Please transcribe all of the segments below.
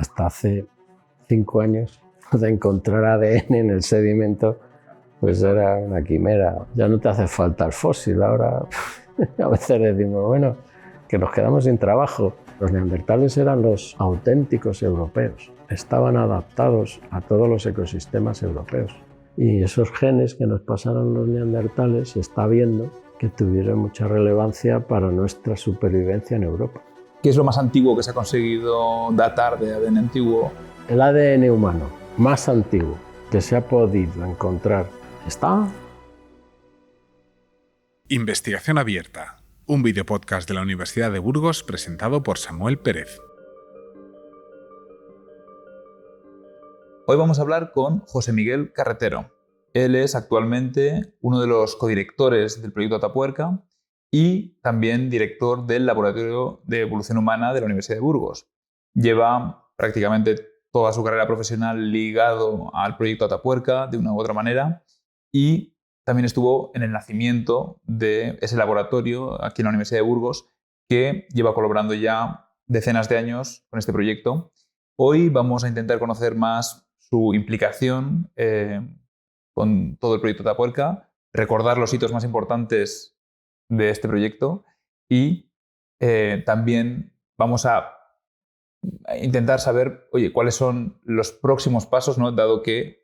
hasta hace 5 años, de encontrar ADN en el sedimento, pues era una quimera. Ya no te hace falta el fósil, ahora a veces decimos, bueno, que nos quedamos sin trabajo. Los neandertales eran los auténticos europeos, estaban adaptados a todos los ecosistemas europeos. Y esos genes que nos pasaron los neandertales se está viendo que tuvieron mucha relevancia para nuestra supervivencia en Europa. ¿Qué es lo más antiguo que se ha conseguido datar de ADN antiguo? El ADN humano más antiguo que se ha podido encontrar está... Investigación Abierta, un videopodcast de la Universidad de Burgos presentado por Samuel Pérez. Hoy vamos a hablar con José Miguel Carretero. Él es actualmente uno de los codirectores del proyecto Atapuerca y también director del Laboratorio de Evolución Humana de la Universidad de Burgos. Lleva prácticamente toda su carrera profesional ligado al proyecto Atapuerca de una u otra manera y también estuvo en el nacimiento de ese laboratorio aquí en la Universidad de Burgos que lleva colaborando ya decenas de años con este proyecto. Hoy vamos a intentar conocer más su implicación con todo el proyecto Atapuerca, recordar los hitos más importantes de este proyecto y también vamos a intentar saber, oye, cuáles son los próximos pasos, ¿no? Dado que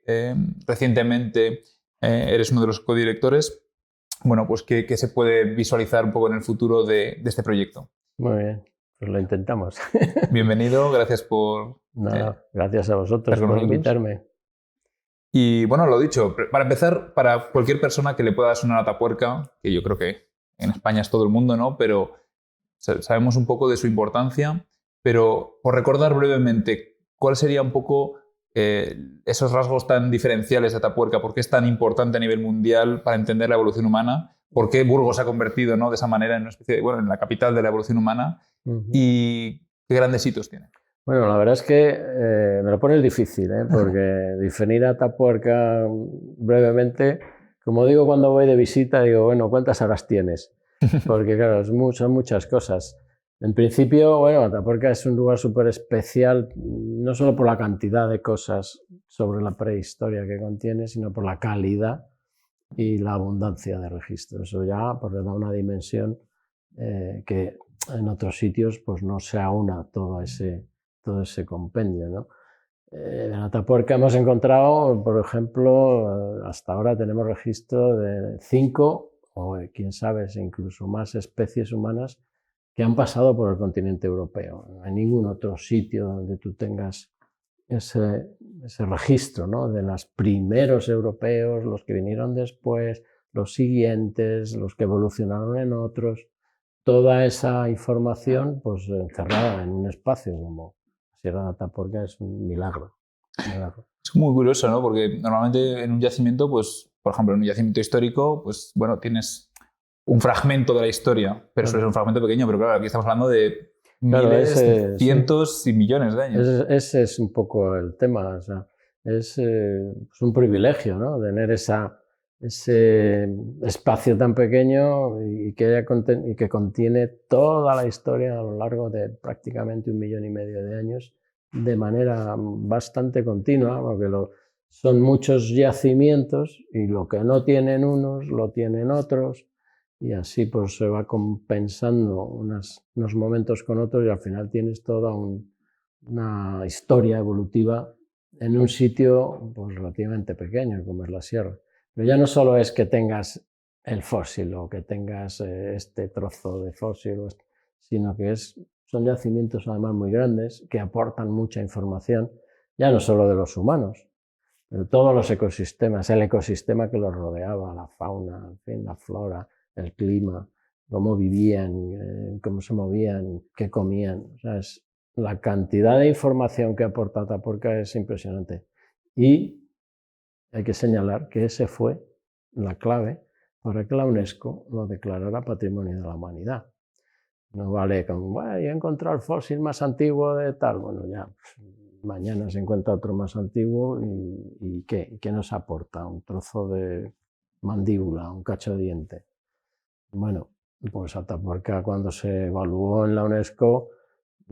recientemente eres uno de los codirectores, bueno, pues qué se puede visualizar un poco en el futuro de este proyecto. Muy bien, pues lo intentamos. Bienvenido, gracias por... Nada, gracias a vosotros por invitarme. Y bueno, lo dicho, para empezar, para cualquier persona que le pueda sonar Atapuerca, que yo creo que en España es todo el mundo, ¿no? Pero sabemos un poco de su importancia, pero por recordar brevemente, ¿cuál sería un poco esos rasgos tan diferenciales de Atapuerca? ¿Por qué es tan importante a nivel mundial para entender la evolución humana? ¿Por qué Burgos se ha convertido, ¿no?, de esa manera en una especie de, bueno, en la capital de la evolución humana? ¿Y qué grandes hitos tiene? Bueno, la verdad es que me lo pones difícil, porque definir a Atapuerca brevemente, como digo cuando voy de visita, digo, bueno, ¿cuántas horas tienes? Porque claro, son muchas cosas. En principio, bueno, Atapuerca es un lugar súper especial, no solo por la cantidad de cosas sobre la prehistoria que contiene, sino por la calidad y la abundancia de registros. Eso ya pues, le da una dimensión que en otros sitios pues, no se aúna todo ese compendio, ¿no? En Atapuerca hemos encontrado, por ejemplo, hasta ahora tenemos registro de 5 o quién sabe, incluso más especies humanas que han pasado por el continente europeo. No hay ningún otro sitio donde tú tengas ese registro, ¿no?, de los primeros europeos, los que vinieron después, los siguientes, los que evolucionaron en otros, toda esa información pues, encerrada en un espacio como Sierra de Atapuerca es un milagro. Es muy curioso, ¿no? Porque normalmente en un yacimiento, pues, por ejemplo, en un yacimiento histórico, pues, bueno, tienes un fragmento de la historia, pero eso es un fragmento pequeño, pero claro, aquí estamos hablando de miles, cientos y millones de años. Ese es un poco el tema, o sea, es un privilegio, ¿no?, tener ese espacio tan pequeño y que contiene toda la historia a lo largo de prácticamente 1,5 millones de años de manera bastante continua, porque son muchos yacimientos y lo que no tienen unos lo tienen otros y así pues se va compensando unos momentos con otros y al final tienes toda una historia evolutiva en un sitio pues, relativamente pequeño como es la sierra. Pero ya no solo es que tengas el fósil o que tengas este trozo de fósil, sino que son yacimientos además muy grandes que aportan mucha información, ya no solo de los humanos, pero de todos los ecosistemas, el ecosistema que los rodeaba, la fauna, en fin, la flora, el clima, cómo vivían, cómo se movían, qué comían. O sea, la cantidad de información que aporta Atapuerca es impresionante. Y hay que señalar que ese fue la clave para que la UNESCO lo declarara Patrimonio de la Humanidad. No vale con, bueno, he encontrado el fósil más antiguo de tal, bueno, ya pues, mañana se encuentra otro más antiguo y ¿qué nos aporta? Un trozo de mandíbula, un cacho de diente. Bueno, pues Atapuerca cuando se evaluó en la UNESCO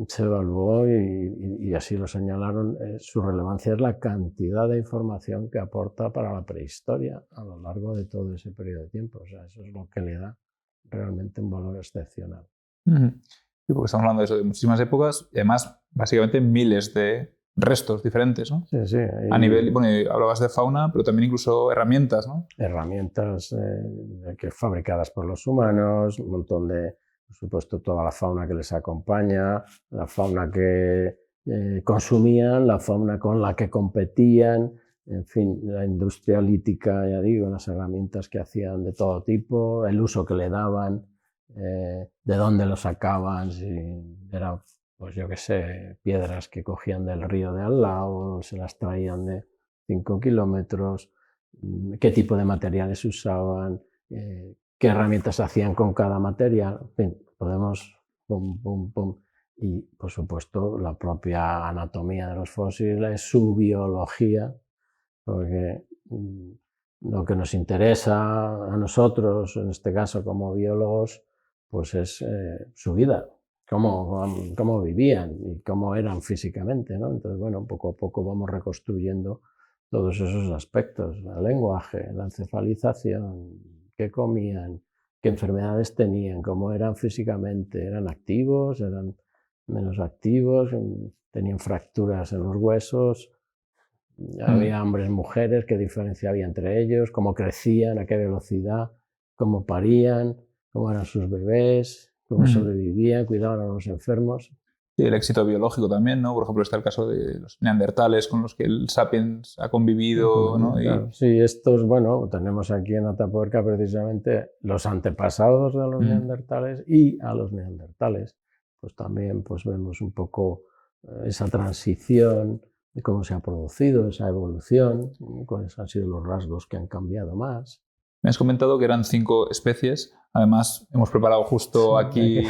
se evaluó y así lo señalaron, su relevancia es la cantidad de información que aporta para la prehistoria a lo largo de todo ese periodo de tiempo. O sea, eso es lo que le da realmente un valor excepcional. Sí, porque estamos hablando de eso, de muchísimas épocas y además básicamente miles de restos diferentes, ¿no? Sí, sí. A nivel, bueno, hablabas de fauna, pero también incluso herramientas, ¿no? Herramientas que fabricadas por los humanos, un montón de, por supuesto, toda la fauna que les acompaña, la fauna que consumían, la fauna con la que competían, en fin, la industria lítica, ya digo, las herramientas que hacían de todo tipo, el uso que le daban, de dónde lo sacaban, si eran, pues yo qué sé, piedras que cogían del río de al lado, se las traían de 5 kilómetros, qué tipo de materiales usaban, qué herramientas hacían con cada material. En fin, podemos pum, pum, pum. Y, por supuesto, la propia anatomía de los fósiles, su biología, porque lo que nos interesa a nosotros, en este caso como biólogos, pues es su vida, cómo vivían y cómo eran físicamente, ¿no? Entonces, bueno, poco a poco vamos reconstruyendo todos esos aspectos, el lenguaje, la encefalización, qué comían, qué enfermedades tenían, cómo eran físicamente, eran activos, eran menos activos, tenían fracturas en los huesos, había hombres, mujeres, qué diferencia había entre ellos, cómo crecían, a qué velocidad, cómo parían, cómo eran sus bebés, cómo sobrevivían, cuidaban a los enfermos. Sí, el éxito biológico también, ¿no? Por ejemplo, está el caso de los neandertales con los que el sapiens ha convivido, ¿no? Claro, sí, estos, bueno, tenemos aquí en Atapuerca precisamente los antepasados de los neandertales y a los neandertales. Pues también pues vemos un poco esa transición de cómo se ha producido esa evolución, cuáles han sido los rasgos que han cambiado más. Me has comentado que eran 5 especies. Además, hemos preparado justo aquí,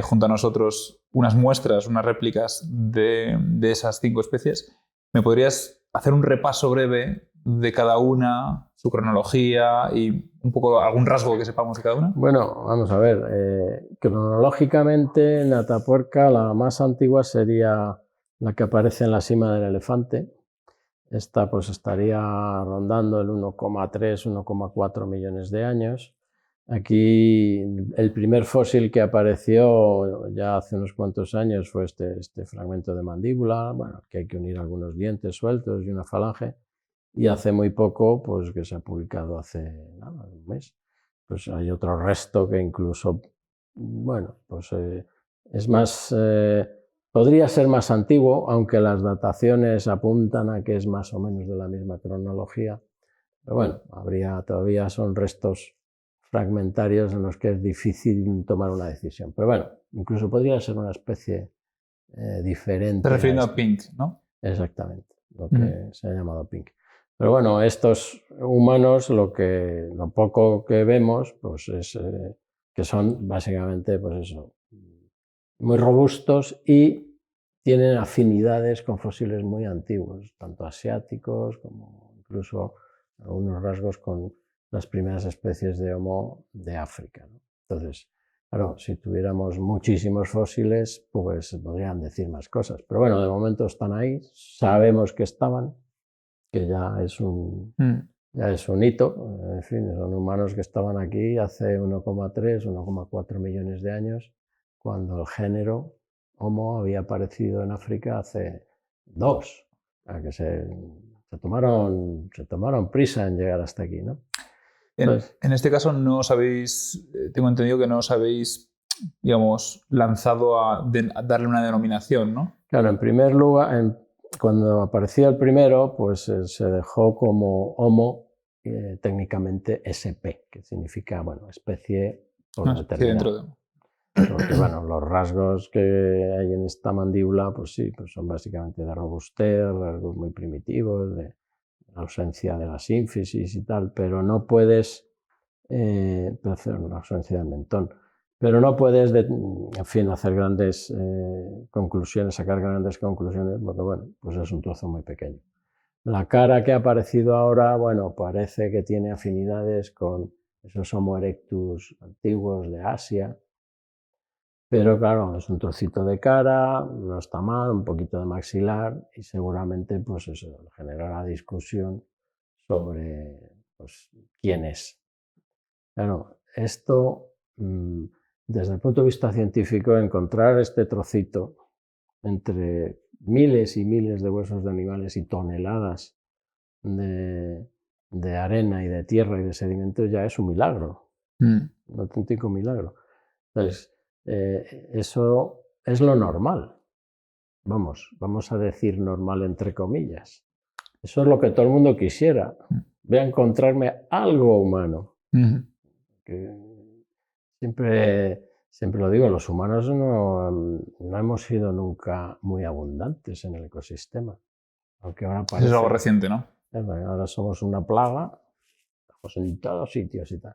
junto a nosotros, unas muestras, unas réplicas de esas 5 especies. ¿Me podrías hacer un repaso breve de cada una, su cronología y un poco algún rasgo que sepamos de cada una? Bueno, vamos a ver. Cronológicamente, en Atapuerca la más antigua sería la que aparece en la cima del elefante. Esta pues estaría rondando el 1,3, 1,4 millones de años. Aquí el primer fósil que apareció ya hace unos cuantos años fue este fragmento de mandíbula, bueno, que hay que unir algunos dientes sueltos y una falange. Y hace muy poco, pues que se ha publicado hace nada, un mes, pues hay otro resto que incluso, bueno, pues es más... podría ser más antiguo, aunque las dataciones apuntan a que es más o menos de la misma cronología. Pero bueno, todavía son restos fragmentarios en los que es difícil tomar una decisión. Pero bueno, incluso podría ser una especie diferente. Te refiriendo a Pink, ¿no? Exactamente, lo que se ha llamado Pink. Pero bueno, estos humanos, lo poco que vemos, pues es que son básicamente, pues eso, muy robustos y tienen afinidades con fósiles muy antiguos, tanto asiáticos como incluso algunos rasgos con las primeras especies de Homo de África, ¿no? Entonces, claro, si tuviéramos muchísimos fósiles, pues se podrían decir más cosas. Pero bueno, de momento están ahí, sabemos que estaban, que ya es un hito. En fin, son humanos que estaban aquí hace 1,3, 1,4 millones de años, cuando el género Homo había aparecido en África hace 2. O sea, que se tomaron prisa en llegar hasta aquí, ¿no? En este caso no os habéis, tengo entendido que no os habéis, digamos, lanzado a darle una denominación, ¿no? Claro, en primer lugar, cuando apareció el primero, pues se dejó como Homo, técnicamente SP, que significa, bueno, especie por determinada. Porque, bueno, los rasgos que hay en esta mandíbula, pues sí, pues son básicamente de robustez, rasgos muy primitivos, de ausencia de la sínfisis y tal, pero no puedes, una ausencia del mentón, pero no puedes, en fin, hacer grandes conclusiones, sacar grandes conclusiones, porque, bueno, pues es un trozo muy pequeño. La cara que ha aparecido ahora, bueno, parece que tiene afinidades con esos Homo erectus antiguos de Asia, Pero claro, es un trocito de cara, no está mal, un poquito de maxilar y seguramente pues eso generará discusión sobre pues, quién es. Claro, esto desde el punto de vista científico, encontrar este trocito entre miles y miles de huesos de animales y toneladas de arena y de tierra y de sedimentos ya es un milagro, un auténtico milagro. Entonces, eso es lo normal. Vamos a decir normal entre comillas. Eso es lo que todo el mundo quisiera. Voy a encontrarme algo humano. Que siempre lo digo, los humanos no hemos sido nunca muy abundantes en el ecosistema. Aunque ahora Eso es algo parece, reciente, ¿no? ahora somos una plaga, estamos en todos sitios y tal.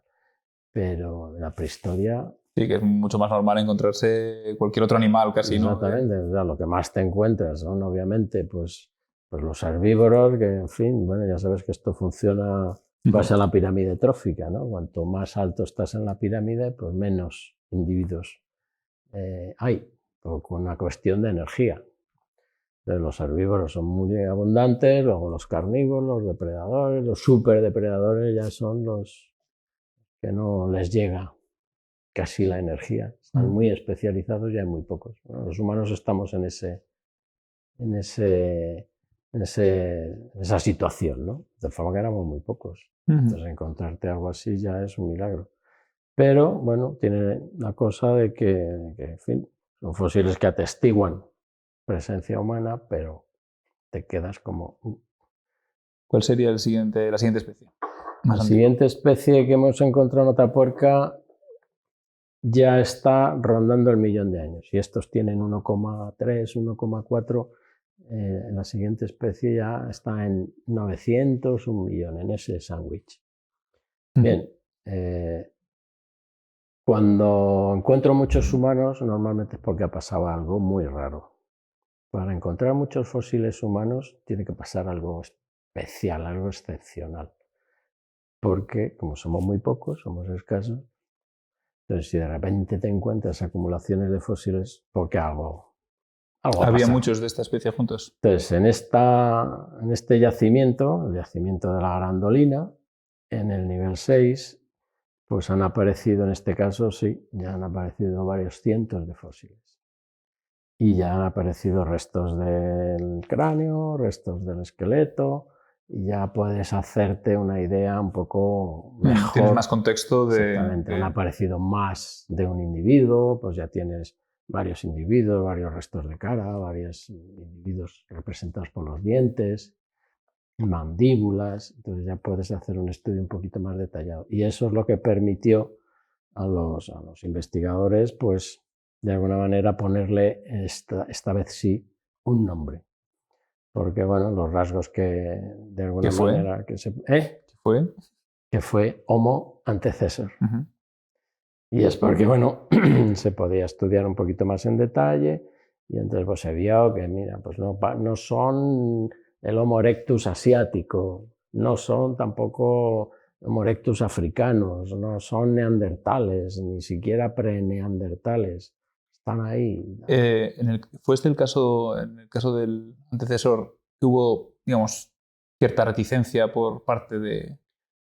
Pero en la prehistoria, Sí, que es mucho más normal encontrarse cualquier otro animal casi, ¿no? exactamente, o sea, lo que más te encuentras son obviamente pues los herbívoros, que en fin, bueno, ya sabes que esto funciona en base a la pirámide trófica, ¿no? Cuanto más alto estás en la pirámide, pues menos individuos hay, por una cuestión de energía. Entonces, los herbívoros son muy abundantes, luego los carnívoros, los depredadores, los superdepredadores ya son los que no les llega casi la energía. Están muy especializados y hay muy pocos. Bueno, los humanos estamos en esa situación, ¿no? De forma que éramos muy pocos. Entonces, encontrarte algo así ya es un milagro. Pero, bueno, tiene la cosa de que en fin, son fósiles que atestiguan presencia humana, pero te quedas como... ¿Cuál sería la siguiente especie? La siguiente especie que hemos encontrado en Atapuerca ya está rondando el 1.000.000 de años. Y estos tienen 1,3, 1,4. La siguiente especie ya está en 900, 1.000.000, en ese sándwich. Bien, cuando encuentro muchos humanos, normalmente es porque ha pasado algo muy raro. Para encontrar muchos fósiles humanos tiene que pasar algo especial, algo excepcional. Porque como somos muy pocos, somos escasos, entonces si de repente te encuentras acumulaciones de fósiles, porque algo ha ¿Había pasado. muchos de esta especie juntos? Entonces, en este yacimiento, el yacimiento de la Grandolina, en el nivel 6, pues han aparecido, en este caso, sí, ya han aparecido varios cientos de fósiles. Y ya han aparecido restos del cráneo, restos del esqueleto, y ya puedes hacerte una idea un poco mejor. Tienes más contexto de... Exactamente, han aparecido más de un individuo, pues ya tienes varios individuos, varios restos de cara, varios individuos representados por los dientes, mandíbulas, entonces ya puedes hacer un estudio un poquito más detallado. Y eso es lo que permitió a los investigadores, pues, de alguna manera ponerle, esta vez sí, un nombre. Porque, bueno, los rasgos que, de alguna manera, que fue Homo antecessor. Y es porque, bueno, se podía estudiar un poquito más en detalle y entonces pues se vio que, mira, pues no son el Homo erectus asiático, no son tampoco Homo erectus africanos, no son neandertales, ni siquiera pre-neandertales, están ahí. ¿Fue este el caso, en el caso del antecesor, que hubo, digamos, cierta reticencia por parte de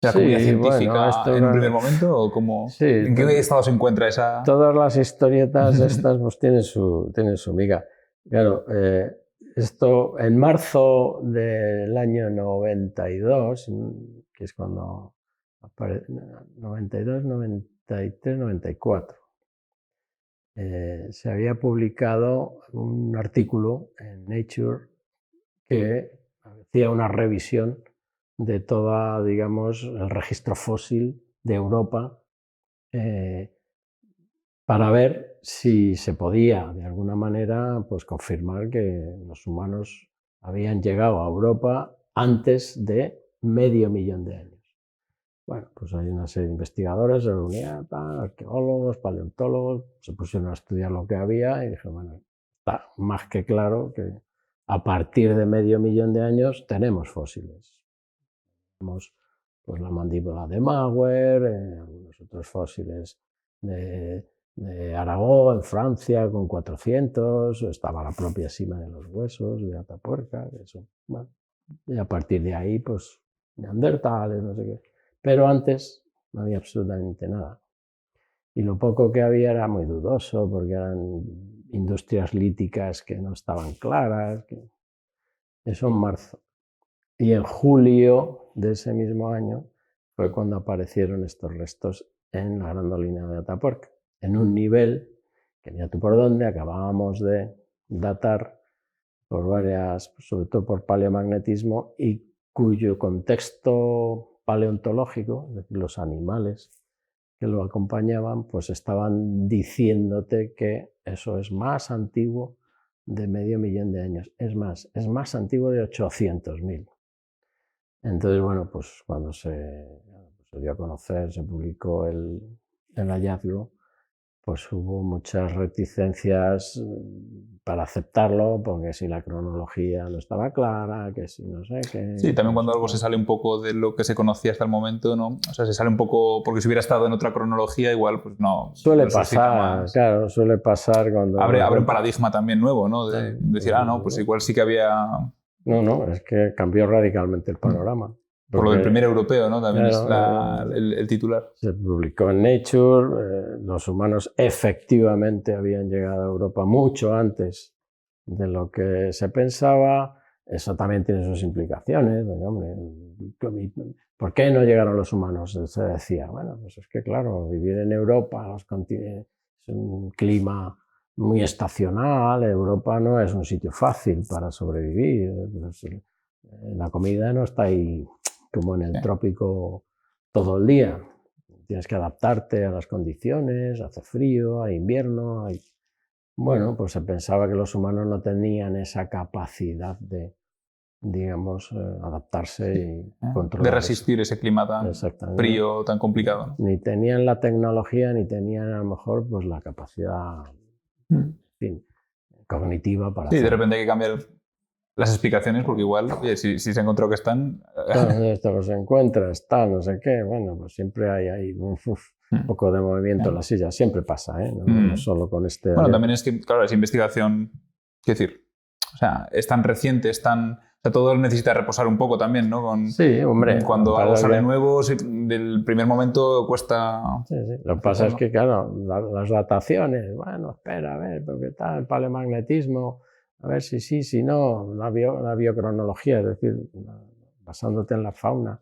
la comunidad científica en un primer momento? ¿O cómo, sí, ¿en qué estado se encuentra esa...? Todas las historietas estas pues tienen su miga. Claro, esto en marzo del año 92, que es cuando 92, 93, 94, se había publicado un artículo en Nature que hacía una revisión de toda, digamos, el registro fósil de Europa, para ver si se podía de alguna manera pues, confirmar que los humanos habían llegado a Europa antes de 500.000 de años. Bueno, pues hay una serie de investigadores, se reunían, arqueólogos, paleontólogos, se pusieron a estudiar lo que había y dijeron, bueno, está más que claro que a partir de 500.000 de años tenemos fósiles. Tenemos pues, la mandíbula de Mauer, algunos otros fósiles de de Aragó, en Francia, con 400, estaba la propia Sima de los Huesos, de Atapuerca, eso, bueno, y a partir de ahí, pues, neandertales, no sé qué. Pero antes no había absolutamente nada. Y lo poco que había era muy dudoso, porque eran industrias líticas que no estaban claras. Eso en marzo. Y en julio de ese mismo año fue cuando aparecieron estos restos en la Grandolina de Atapuerca, en un nivel que mira tú por dónde acabábamos de datar por varias, sobre todo por paleomagnetismo, y cuyo contexto paleontológico, es decir, los animales que lo acompañaban, pues estaban diciéndote que eso es más antiguo de medio millón de años. Es más antiguo de 800.000. Entonces, bueno, pues cuando se dio a conocer, se publicó el hallazgo, pues hubo muchas reticencias para aceptarlo, porque si la cronología no estaba clara, que si no sé qué... Sí, también cuando algo se sale un poco de lo que se conocía hasta el momento, ¿no? O sea, se sale un poco, porque si hubiera estado en otra cronología, igual, pues no. Suele no suscita pasar, más. claro, suele pasar cuando... Abre un paradigma también nuevo, ¿no? De decir, no, pues igual sí que había... No, es que cambió radicalmente el panorama. Por lo del primer europeo, ¿no? También claro, es el titular. Se publicó en Nature, los humanos efectivamente habían llegado a Europa mucho antes de lo que se pensaba. Eso también tiene sus implicaciones. Hombre, ¿por qué no llegaron los humanos? Se decía, bueno, pues es que claro, vivir en Europa es un clima muy estacional. Europa no es un sitio fácil para sobrevivir. La comida no está ahí como en el trópico todo el día. Tienes que adaptarte a las condiciones, hace frío, hay invierno. Bueno, pues se pensaba que los humanos no tenían esa capacidad de, digamos, adaptarse y controlar. De resistir ese clima tan frío, tan complicado. Ni tenían la tecnología, ni tenían a lo mejor pues la capacidad, en fin, cognitiva para hacerlo. De repente hay que cambiar las explicaciones, porque igual, oye, si se encontró que están... Esto se encuentra, está, no sé qué, bueno, pues siempre hay ahí un poco de movimiento en la silla, siempre pasa, ¿eh? No solo con este... Bueno, también es que, claro, esa investigación, quiero decir, o sea, es tan reciente, es tan... O sea, todo necesita reposar un poco también, ¿no? Sí, hombre. Cuando algo sale nuevo, del primer momento cuesta... Sí. Lo que pasa es que, claro, las dataciones, bueno, espera, a ver, ¿qué tal? El paleomagnetismo, a ver si sí, si no, la biocronología, es decir, basándote en la fauna,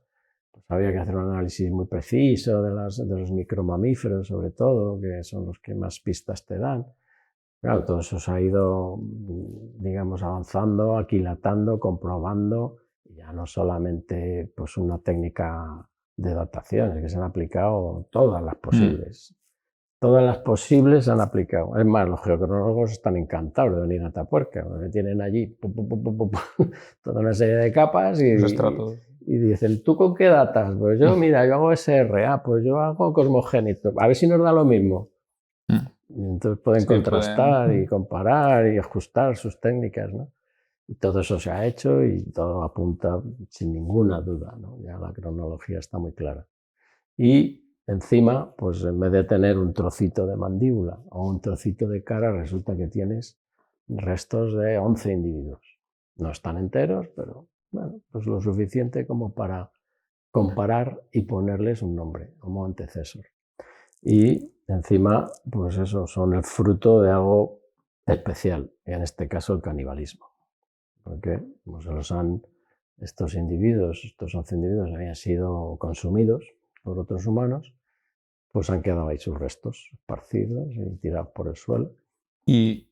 pues había que hacer un análisis muy preciso de los micromamíferos, sobre todo, que son los que más pistas te dan. Claro, todo eso se ha ido, digamos, avanzando, aquilatando, comprobando, ya no solamente pues, una técnica de datación, es que se han aplicado todas las posibles. Todas las posibles se han aplicado. Es más, los geocronólogos están encantados de venir a Atapuerca, porque tienen allí toda una serie de capas y dicen, ¿tú con qué datas? Pues yo, mira, yo hago SRA, pues yo hago cosmogénito, a ver si nos da lo mismo. Y entonces pueden contrastar y comparar y ajustar sus técnicas, ¿no? Y todo eso se ha hecho y todo apunta sin ninguna duda, ¿no? Ya la cronología está muy clara. Y encima, pues en vez de tener un trocito de mandíbula o un trocito de cara, resulta que tienes restos de 11 individuos. No están enteros, pero bueno, pues lo suficiente como para comparar y ponerles un nombre, Homo antecesor. Y encima, pues eso, son el fruto de algo especial, en este caso el canibalismo. Porque pues estos 11 individuos habían sido consumidos por otros humanos, pues han quedado ahí sus restos esparcidos y tirados por el suelo. ¿Y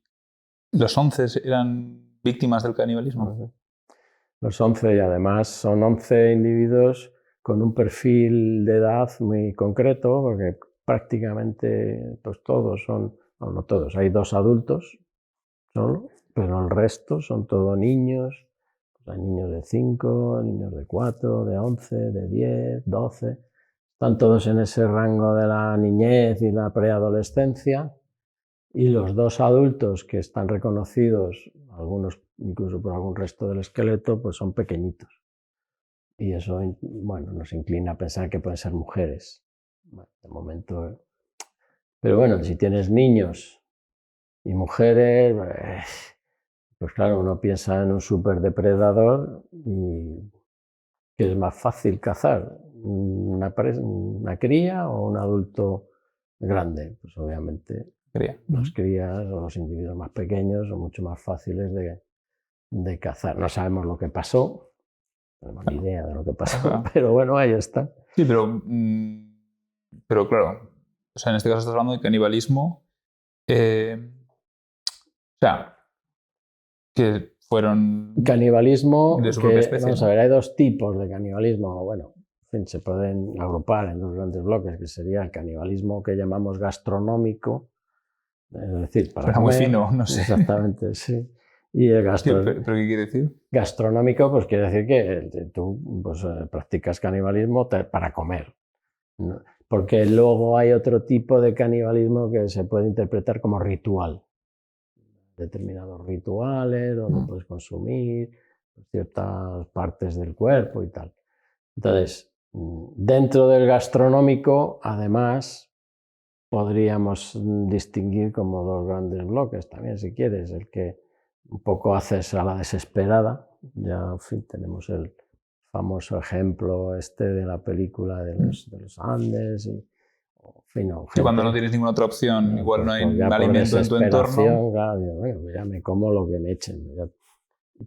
los 11 eran víctimas del canibalismo? Los 11, y además son 11 individuos con un perfil de edad muy concreto, porque prácticamente pues todos son, no todos, hay 2 adultos solo, pero el resto son todos niños. Pues hay niños de 5, niños de 4, de 11, de 10, 12. Están todos en ese rango de la niñez y la preadolescencia. Y los 2 adultos que están reconocidos, algunos incluso por algún resto del esqueleto, pues son pequeñitos. Y eso, bueno, nos inclina a pensar que pueden ser mujeres. Bueno, de momento Pero bueno, si tienes niños y mujeres, pues claro, uno piensa en un superdepredador y que es más fácil cazar, una cría o un adulto grande. Pues obviamente las crías o los individuos más pequeños son mucho más fáciles de cazar. No sabemos lo que pasó, no tenemos ni idea de lo que pasó, pero bueno, ahí está. Sí, pero claro, o sea, en este caso estás hablando de canibalismo. O sea, que fueron Canibalismo, de su propia especie. vamos ¿no? a ver, hay dos tipos de canibalismo. Bueno, en fin, se pueden agrupar en dos grandes bloques, que sería el canibalismo que llamamos gastronómico, es decir, para Suena muy comer. fino, no sé. Exactamente, sí. Y el ¿Pero qué quiere decir? gastronómico, pues quiere decir que tú pues, practicas canibalismo para comer, ¿no? Porque luego hay otro tipo de canibalismo que se puede interpretar como ritual. Determinados rituales donde puedes consumir ciertas partes del cuerpo y tal. Entonces, dentro del gastronómico, además, podríamos distinguir como dos grandes bloques también, si quieres, el que un poco haces a la desesperada. Ya, en fin, tenemos el famoso ejemplo de la película de los Andes. En fin, Sí, cuando no tienes ninguna otra opción, igual no hay ya alimento en tu entorno. Claro, digo, bueno, ya me como lo que me echen. Ya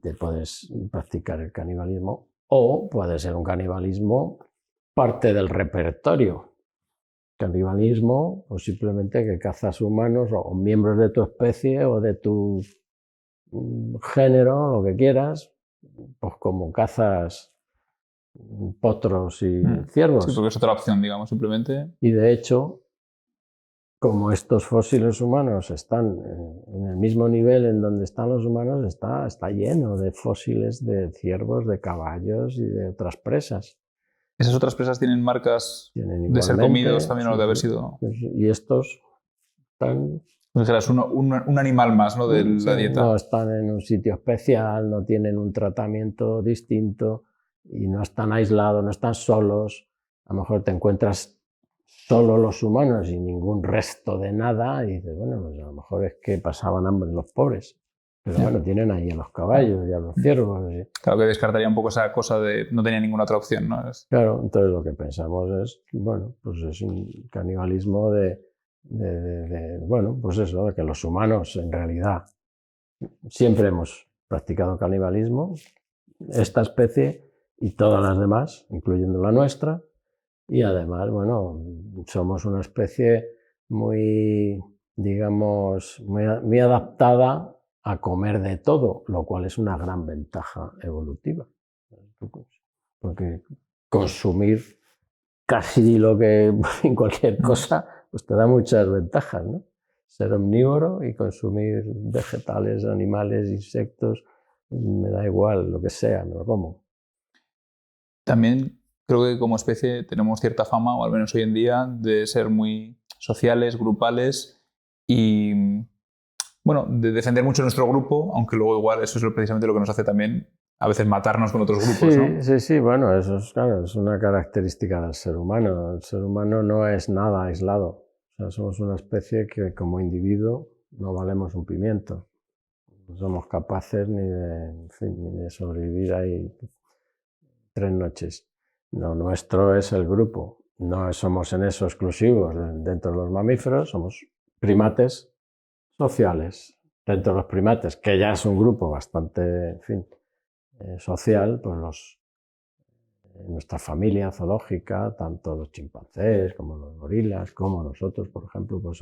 te puedes practicar el canibalismo. O puede ser un canibalismo parte del repertorio. Canibalismo, o simplemente que cazas humanos o miembros de tu especie o de tu género, lo que quieras, pues como cazas potros y ciervos. Sí, porque es otra opción, digamos, simplemente. Y de hecho, como estos fósiles humanos están en el mismo nivel en donde están los humanos, está lleno de fósiles de ciervos, de caballos y de otras presas. ¿Esas otras presas tienen marcas Tienen de ser comidos igualmente, también o de haber sido? Y estos están... Pues serás un animal más, ¿no? De la dieta. No están en un sitio especial, no tienen un tratamiento distinto y no están aislados, no están solos. A lo mejor te encuentras solo los humanos y ningún resto de nada y dices, bueno, pues a lo mejor es que pasaban hambre los pobres. Pero bueno, tienen ahí a los caballos y a los ciervos. Claro que descartaría un poco esa cosa de no tenía ninguna otra opción, ¿no? Claro, entonces lo que pensamos es, bueno, pues es un canibalismo bueno, pues eso, de que los humanos en realidad siempre hemos practicado canibalismo, esta especie y todas las demás, incluyendo la nuestra, y además, bueno, somos una especie muy, digamos, muy adaptada a comer de todo, lo cual es una gran ventaja evolutiva. Porque consumir casi lo que en cualquier cosa, pues te da muchas ventajas, ¿no? Ser omnívoro y consumir vegetales, animales, insectos, me da igual, lo que sea, me lo como. También creo que como especie tenemos cierta fama, o al menos hoy en día, de ser muy sociales, grupales y, bueno, de defender mucho nuestro grupo, aunque luego igual eso es precisamente lo que nos hace también a veces matarnos con otros grupos, ¿no? Sí, bueno, eso es, claro, es una característica del ser humano. El ser humano no es nada aislado. O sea, somos una especie que como individuo no valemos un pimiento. No somos capaces ni de sobrevivir ahí 3 noches. Lo nuestro es el grupo. No somos en eso exclusivos dentro de los mamíferos, somos primates sociales. Dentro de los primates, que ya es un grupo bastante, en fin, social, pues nuestra familia zoológica, tanto los chimpancés como los gorilas, como nosotros, por ejemplo, pues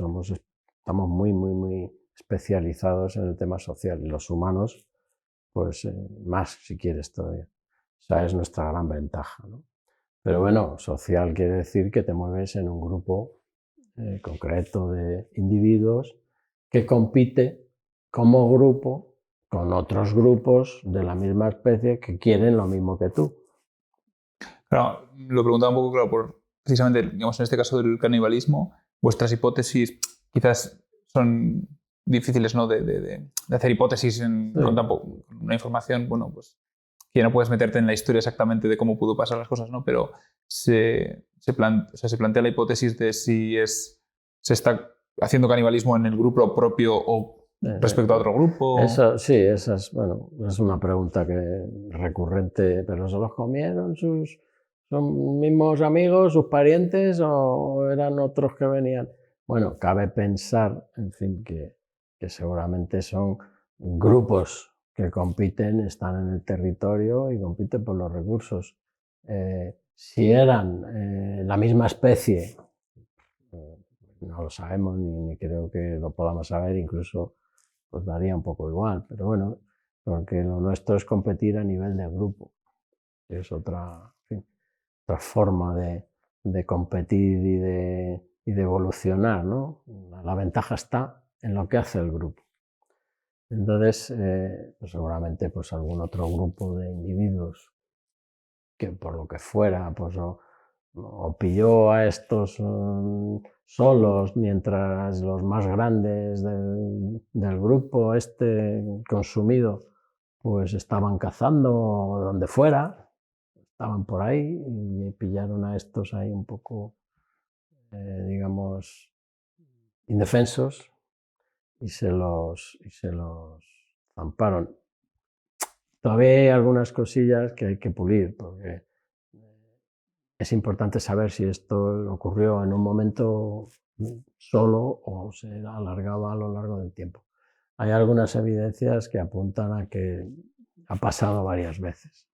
estamos muy especializados en el tema social y los humanos, pues más si quieres todavía. O sea, es nuestra gran ventaja, ¿no? Pero bueno, social quiere decir que te mueves en un grupo concreto de individuos que compite como grupo con otros grupos de la misma especie que quieren lo mismo que tú. Claro, lo preguntaba un poco, claro, por precisamente, digamos, en este caso del canibalismo, vuestras hipótesis quizás son difíciles, ¿no? De hacer hipótesis con tampoco una información, bueno, pues que ya no puedes meterte en la historia exactamente de cómo pudo pasar las cosas, ¿no? Pero se plantea la hipótesis de si se está haciendo canibalismo en el grupo propio o respecto a otro grupo. Eso, sí, esa es, bueno, es una pregunta recurrente, pero ¿se los comieron son mismos amigos, sus parientes o eran otros que venían? Bueno, cabe pensar, en fin, que seguramente son grupos que compiten, están en el territorio y compiten por los recursos. Si eran la misma especie, no lo sabemos ni creo que lo podamos saber, incluso pues daría un poco igual, pero bueno, porque lo nuestro es competir a nivel de grupo, que es otra forma de competir y de evolucionar, ¿no? La ventaja está en lo que hace el grupo. Entonces, pues seguramente pues algún otro grupo de individuos que por lo que fuera, pues o pilló a estos solos mientras los más grandes del grupo consumido pues estaban cazando donde fuera, estaban por ahí y pillaron a estos ahí un poco, digamos, indefensos y se los zamparon. Todavía hay algunas cosillas que hay que pulir porque es importante saber si esto ocurrió en un momento solo o se alargaba a lo largo del tiempo. Hay algunas evidencias que apuntan a que ha pasado varias veces,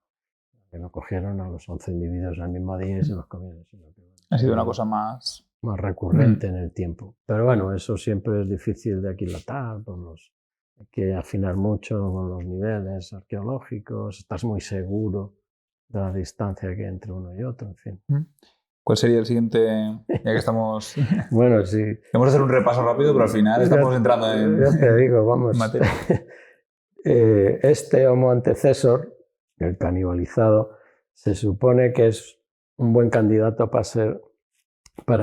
que no cogieron a los 11 individuos al mismo día y se los comieron, sino que Ha sido una cosa más recurrente en el tiempo. Pero bueno, eso siempre es difícil de aquilatar, hay que afinar mucho con los niveles arqueológicos, estás muy seguro de la distancia que hay entre uno y otro, en fin. ¿Cuál sería el siguiente? Ya que estamos... Bueno, sí. Vamos a hacer un repaso rápido, pero al final estamos entrando en... Ya te digo, vamos. En materia. Este Homo antecesor, el canibalizado, se supone que es un buen candidato para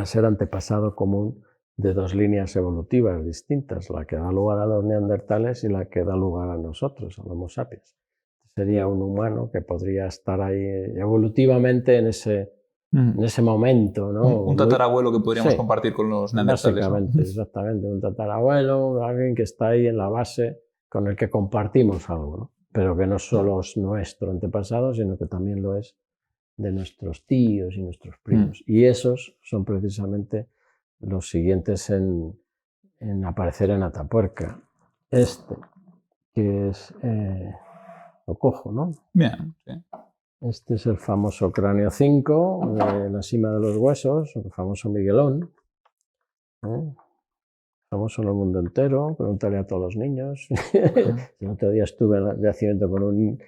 ser antepasado común de dos líneas evolutivas distintas, la que da lugar a los neandertales y la que da lugar a nosotros, al Homo sapiens. Sería un humano que podría estar ahí evolutivamente en ese momento, ¿no? Un tatarabuelo que podríamos compartir con los neandertales. Básicamente, ¿no? Exactamente, un tatarabuelo, alguien que está ahí en la base con el que compartimos algo, ¿no? Pero que no solo es nuestro antepasado, sino que también lo es de nuestros tíos y nuestros primos. Y esos son precisamente los siguientes en aparecer en Atapuerca. Que es... lo cojo, ¿no? Bien, sí. Este es el famoso cráneo 5 de la cima de los huesos, el famoso Miguelón, famoso en el mundo entero, pregúntale a todos los niños. El otro día estuve en el yacimiento con un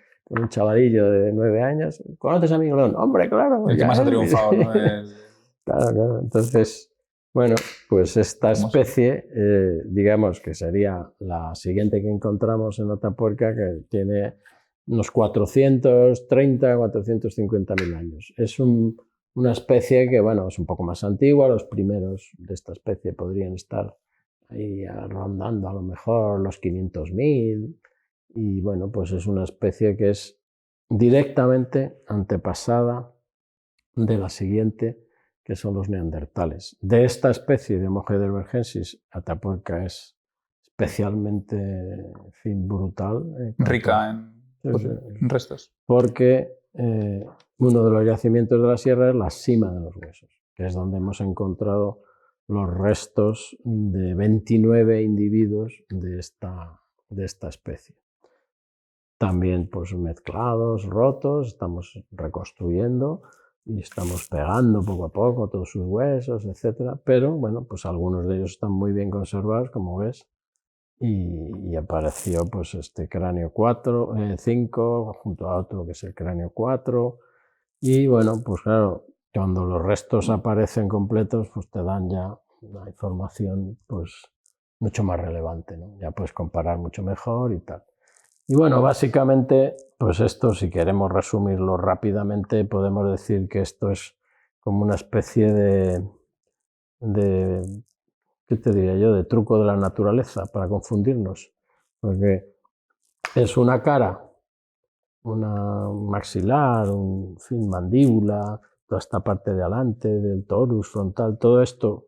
chavalillo de 9 años. ¿Conoces a Miguelón? Hombre, claro. El que más ha triunfado, ¿no? Claro. Entonces, bueno, pues esta especie, digamos que sería la siguiente que encontramos en Atapuerca, que tiene unos 430, 450.000 años. Es una especie que, bueno, es un poco más antigua. Los primeros de esta especie podrían estar ahí rondando a lo mejor los 500.000. Y bueno, pues es una especie que es directamente antepasada de la siguiente, que son los neandertales. De esta especie de Homo heidelbergensis, Atapuerca es especialmente, en fin, brutal. Rica en restos. Porque uno de los yacimientos de la sierra es la cima de los huesos, que es donde hemos encontrado los restos de 29 individuos de esta especie. También pues mezclados, rotos, estamos reconstruyendo y estamos pegando poco a poco todos sus huesos, etc. Pero bueno, pues algunos de ellos están muy bien conservados, como ves, y apareció pues este cráneo 5 junto a otro que es el cráneo 4. Y bueno, pues claro, cuando los restos aparecen completos, pues te dan ya una información pues mucho más relevante, ¿no? Ya puedes comparar mucho mejor y tal. Y bueno, básicamente, pues esto, si queremos resumirlo rápidamente, podemos decir que esto es como una especie de ¿qué te diría yo?, de truco de la naturaleza para confundirnos. Porque es una cara, un maxilar, mandíbula, toda esta parte de adelante, del torus frontal, todo esto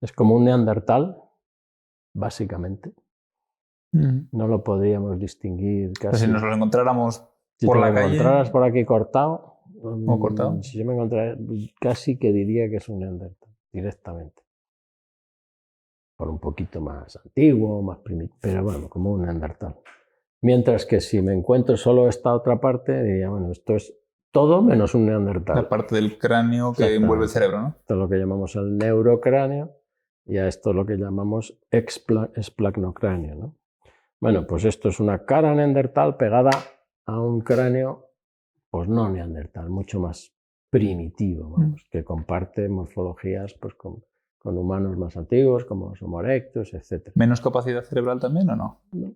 es como un neandertal, básicamente. No lo podríamos distinguir casi. Pero si nos lo encontráramos Si por te la lo calle... encontraras por aquí cortado, ¿O cortado? si yo me encontrara, casi que diría que es un neandertal, directamente. Por un poquito más antiguo, más primitivo, pero bueno, como un neandertal. Mientras que si me encuentro solo esta otra parte, diría, bueno, esto es todo menos un neandertal. La parte del cráneo que envuelve el cerebro, ¿no? Esto es lo que llamamos el neurocráneo y a esto es lo que llamamos esplacnocráneo, ¿no? Bueno, pues esto es una cara neandertal pegada a un cráneo, pues no neandertal, mucho más primitivo, vamos, que comparte morfologías pues, con humanos más antiguos, como los Homo erectus, etc. ¿Menos capacidad cerebral también o no? No.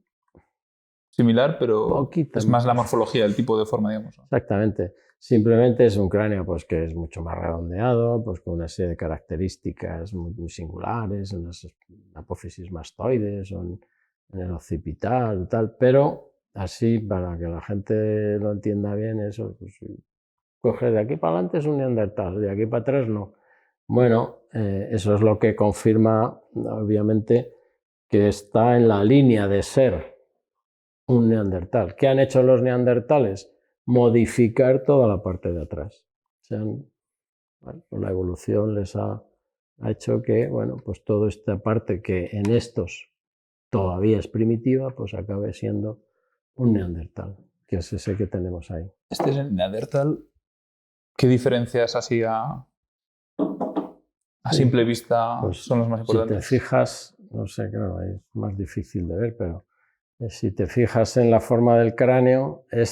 Similar, pero Poquita es más la más. morfología, el tipo de forma, digamos. Exactamente. Simplemente es un cráneo pues, que es mucho más redondeado, pues, con una serie de características muy singulares, en las apófisis mastoides o en el occipital, tal, pero así, para que la gente lo entienda bien, eso, pues, coge de aquí para adelante es un neandertal, de aquí para atrás no. Bueno, eso es lo que confirma, obviamente, que está en la línea de ser un neandertal. ¿Qué han hecho los neandertales? Modificar toda la parte de atrás. Bueno, la evolución les ha hecho que, bueno, pues toda esta parte que en estos todavía es primitiva, pues acabe siendo un neandertal, que es ese que tenemos ahí. Este es el neandertal. ¿Qué diferencias así a simple vista pues, son las más importantes? Si te fijas, no sé, claro, es más difícil de ver, pero si te fijas en la forma del cráneo, y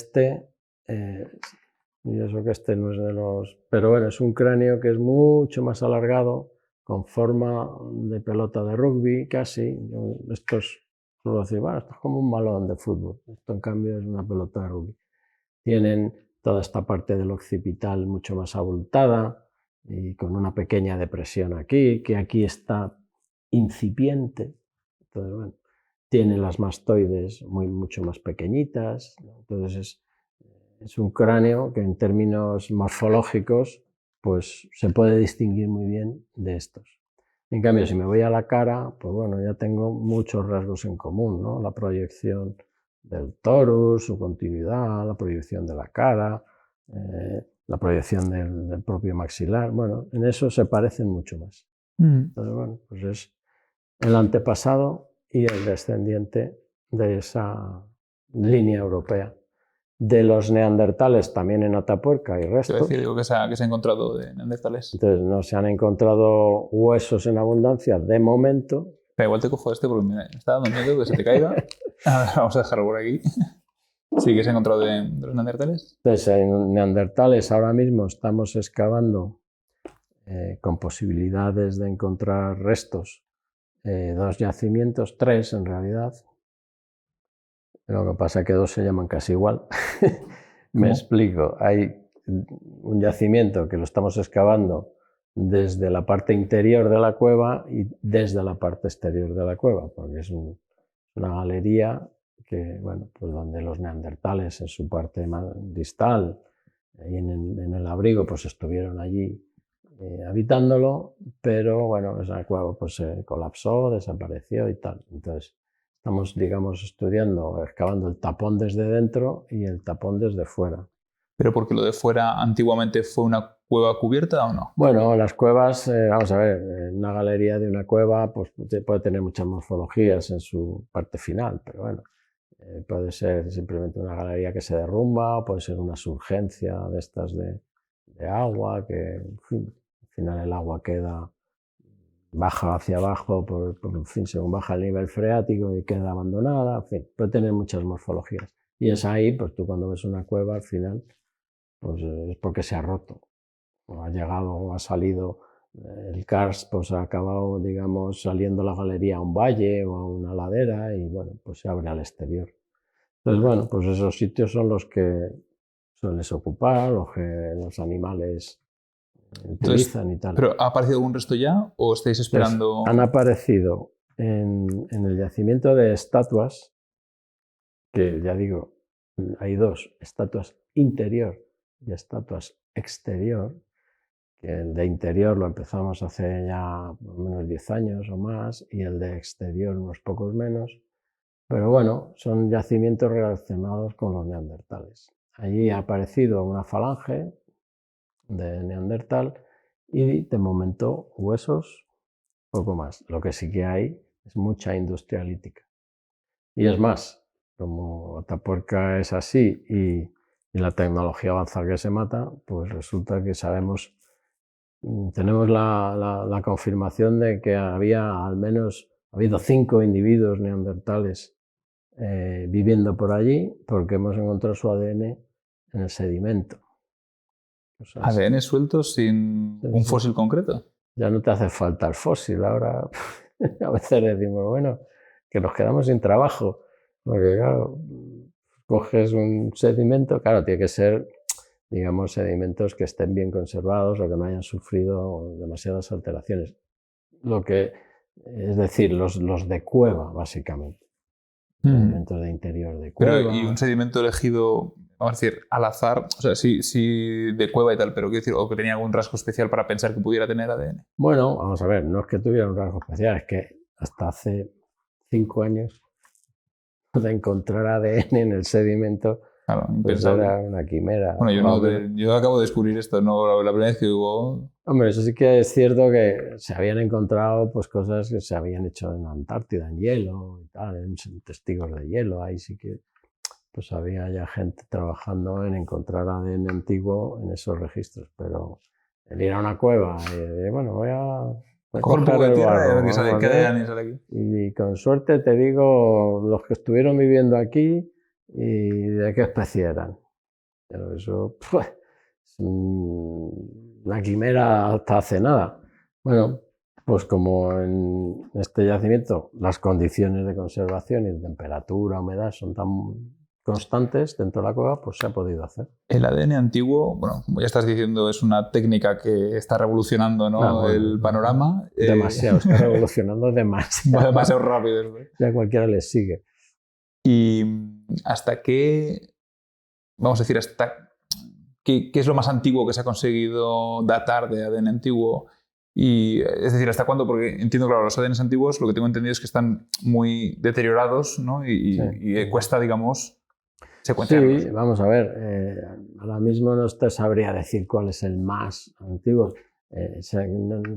eso que este no es de los... Pero bueno, es un cráneo que es mucho más alargado, con forma de pelota de rugby, casi. Estos, suelo decir, bueno, esto es como un balón de fútbol. Esto, en cambio, es una pelota de rugby. Tienen toda esta parte del occipital mucho más abultada y con una pequeña depresión aquí, que aquí está incipiente. Entonces, bueno, tienen las mastoides mucho más pequeñitas. Entonces, es un cráneo que en términos morfológicos pues se puede distinguir muy bien de estos. En cambio, si me voy a la cara, pues bueno, ya tengo muchos rasgos en común, ¿no? La proyección del torus, su continuidad, la proyección de la cara, la proyección del propio maxilar. Bueno, en eso se parecen mucho más. Entonces, bueno, pues es el antepasado y el descendiente de esa línea europea. De los neandertales también en Atapuerca y restos. Quiero decir, digo, que se ha encontrado de neandertales. Entonces no se han encontrado huesos en abundancia de momento. Pero igual te cojo este porque me está dando miedo que se te caiga. A ver, vamos a dejarlo por aquí. Sí, que se ha encontrado de los neandertales. Entonces en neandertales ahora mismo estamos excavando con posibilidades de encontrar restos, 2 yacimientos, 3 en realidad. Lo que pasa es que 2 se llaman casi igual. Me explico. Hay un yacimiento que lo estamos excavando desde la parte interior de la cueva y desde la parte exterior de la cueva, porque es una galería que, bueno, pues donde los neandertales en su parte distal y en el abrigo pues estuvieron allí habitándolo, pero bueno, esa cueva pues se colapsó, desapareció y tal. Entonces estamos, digamos, estudiando, excavando el tapón desde dentro y el tapón desde fuera. ¿Pero porque lo de fuera antiguamente fue una cueva cubierta o no? Bueno, las cuevas, vamos a ver, una galería de una cueva pues, puede tener muchas morfologías en su parte final, pero bueno, puede ser simplemente una galería que se derrumba, o puede ser una surgencia de estas de agua, que en fin, al final el agua baja hacia abajo, en fin, según baja el nivel freático y queda abandonada, en fin, puede tener muchas morfologías. Y es ahí, pues tú cuando ves una cueva al final, pues es porque se ha roto, o ha llegado, o ha salido, el karst pues ha acabado, digamos, saliendo la galería a un valle o a una ladera y bueno, pues se abre al exterior. Entonces, bueno, pues esos sitios son los que sueles ocupar, los que los animales utilizan. Entonces, y tal. ¿Pero ha aparecido algún resto ya o estáis esperando? Entonces, han aparecido en el yacimiento de estatuas, que ya digo, hay 2, estatuas interior y estatuas exterior, que el de interior lo empezamos hace ya por lo menos 10 años o más, y el de exterior unos pocos menos. Pero bueno, son yacimientos relacionados con los neandertales. Allí ha aparecido una falange de neandertal y de momento huesos, poco más. Lo que sí que hay es mucha industria lítica. Y es más, como Atapuerca es así y la tecnología avanza que se mata, pues resulta que sabemos, tenemos la confirmación de que ha habido 5 individuos neandertales viviendo por allí, porque hemos encontrado su ADN en el sedimento. O sea, ADN suelto sin un fósil concreto. Ya no te hace falta el fósil. Ahora a veces decimos, bueno, que nos quedamos sin trabajo. Porque claro, coges un sedimento, claro, tiene que ser, digamos, sedimentos que estén bien conservados o que no hayan sufrido demasiadas alteraciones. Es decir, los de cueva, básicamente. Sedimentos de interior de cueva. Pero, ¿y un sedimento elegido, vamos a decir, al azar? O sea, sí de cueva y tal, pero quiero decir, o que tenía algún rasgo especial para pensar que pudiera tener ADN. Bueno, vamos a ver, no es que tuviera un rasgo especial, es que hasta hace 5 años de encontrar ADN en el sedimento, claro, pues era una quimera. Bueno, yo acabo de descubrir esto, no la primera vez que hubo... Hombre, eso sí que es cierto que se habían encontrado pues cosas que se habían hecho en la Antártida, en hielo y tal, en testigos de hielo. Ahí sí que pues había ya gente trabajando en encontrar ADN antiguo en esos registros, pero el ir a una cueva y bueno, voy a coger un poco de tierra y a ver qué sale, qué ADN sale aquí. Y con suerte te digo los que estuvieron viviendo aquí y de qué especie eran. Pero eso pues, es una quimera hasta hace nada. Bueno, pues como en este yacimiento las condiciones de conservación y de temperatura, humedad son tan constantes dentro de la cueva, pues se ha podido hacer. El ADN antiguo, bueno, como ya estás diciendo, es una técnica que está revolucionando, ¿no? El panorama. Demasiado, está revolucionando demasiado. Demasiado rápido. ¿No? Ya cualquiera le sigue. ¿Y hasta qué, vamos a decir, qué es lo más antiguo que se ha conseguido datar de ADN antiguo? Y, es decir, ¿hasta cuándo? Porque entiendo, claro, los ADNs antiguos, lo que tengo entendido es que están muy deteriorados, ¿no? Y cuesta, digamos, secuenciarlos. Sí, vamos a ver, ahora mismo no te sabría decir cuál es el más antiguo.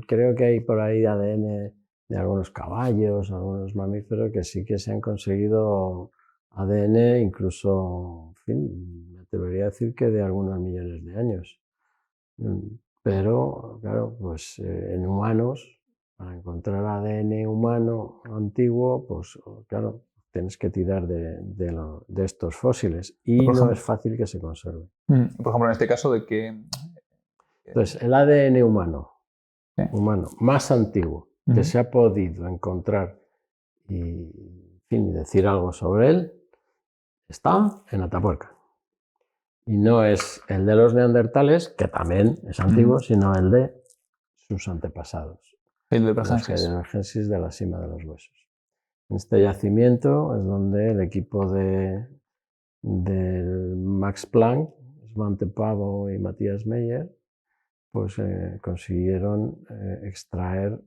Creo que hay por ahí ADN de algunos caballos, algunos mamíferos que sí que se han conseguido ADN, incluso, en fin, me atrevería a decir que de algunos millones de años. Pero, claro, pues en humanos, para encontrar ADN humano antiguo, pues claro, tienes que tirar de estos fósiles y no es fácil que se conserve. Por ejemplo, en este caso de que... Entonces, el ADN humano más antiguo que se ha podido encontrar y, en fin, decir algo sobre él, está en Atapuerca. Y no es el de los neandertales, que también es antiguo, sino el de sus antepasados. El de los Heidelbergensis de la cima de los huesos. En este yacimiento es donde el equipo del Max Planck, Svante Pavo y Matthias Meyer, pues consiguieron extraer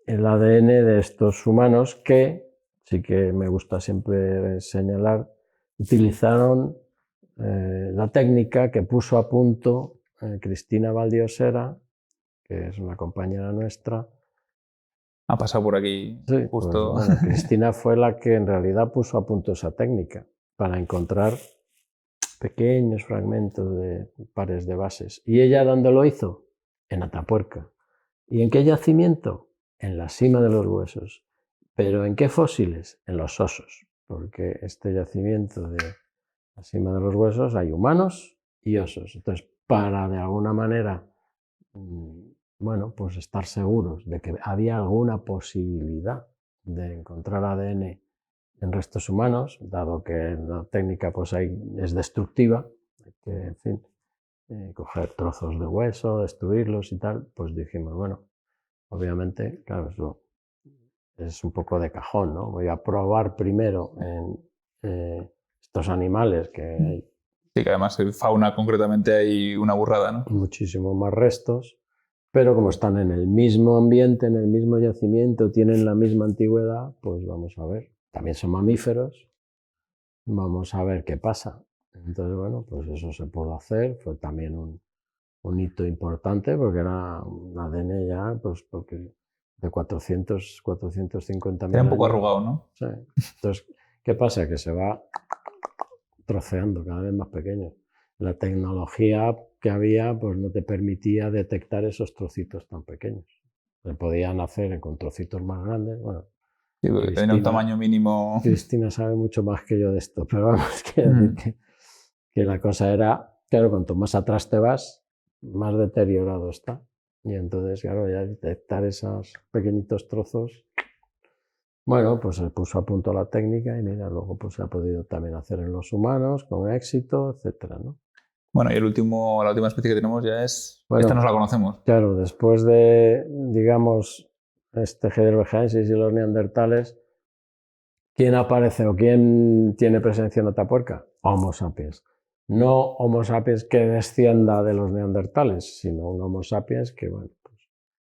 el ADN de estos humanos que, sí que me gusta siempre señalar, utilizaron la técnica que puso a punto Cristina Valdiosera, que es una compañera nuestra. Ha pasado por aquí justo. Pues, bueno, Cristina fue la que en realidad puso a punto esa técnica para encontrar pequeños fragmentos de pares de bases. ¿Y ella dónde lo hizo? En Atapuerca. ¿Y en qué yacimiento? En la cima de los huesos. ¿Pero en qué fósiles? En los osos. Porque este yacimiento de la cima de los huesos hay humanos y osos. Entonces, para de alguna manera, bueno, pues estar seguros de que había alguna posibilidad de encontrar ADN en restos humanos, dado que la técnica pues ahí es destructiva, hay que, en fin, coger trozos de hueso, destruirlos y tal, pues dijimos, bueno, obviamente, claro, eso es un poco de cajón, ¿no? Voy a probar primero en estos animales que hay. Sí, que además en fauna concretamente hay una burrada, ¿no? Muchísimos más restos. pero como están en el mismo ambiente, en el mismo yacimiento, tienen la misma antigüedad, pues vamos a ver. También son mamíferos, vamos a ver qué pasa. Entonces, bueno, pues eso se pudo hacer, fue también un hito importante porque era un ADN ya, pues porque de 450.000 Era un poco años. arrugado, ¿no? Sí. Entonces, ¿qué pasa? Que se va troceando cada vez más pequeño. La tecnología que había pues no te permitía detectar esos trocitos tan pequeños. Se podían hacer con trocitos más grandes. Bueno, Sí, porque tenía un tamaño mínimo. Cristina sabe mucho más que yo de esto, pero vamos, quiero decir que la cosa era, claro, cuanto más atrás te vas, más deteriorado está. Y entonces, claro, ya detectar esos pequeñitos trozos, bueno, pues se puso a punto la técnica y mira, luego pues se ha podido también hacer en los humanos con éxito, etcétera, ¿no? Bueno, y la última especie que tenemos ya es... Bueno, esta nos la conocemos. Claro, después de, digamos, este Heidelbergensis y los neandertales, ¿quién aparece o quién tiene presencia en Atapuerca? Homo sapiens. No Homo sapiens que descienda de los neandertales, sino un Homo sapiens que, bueno, pues,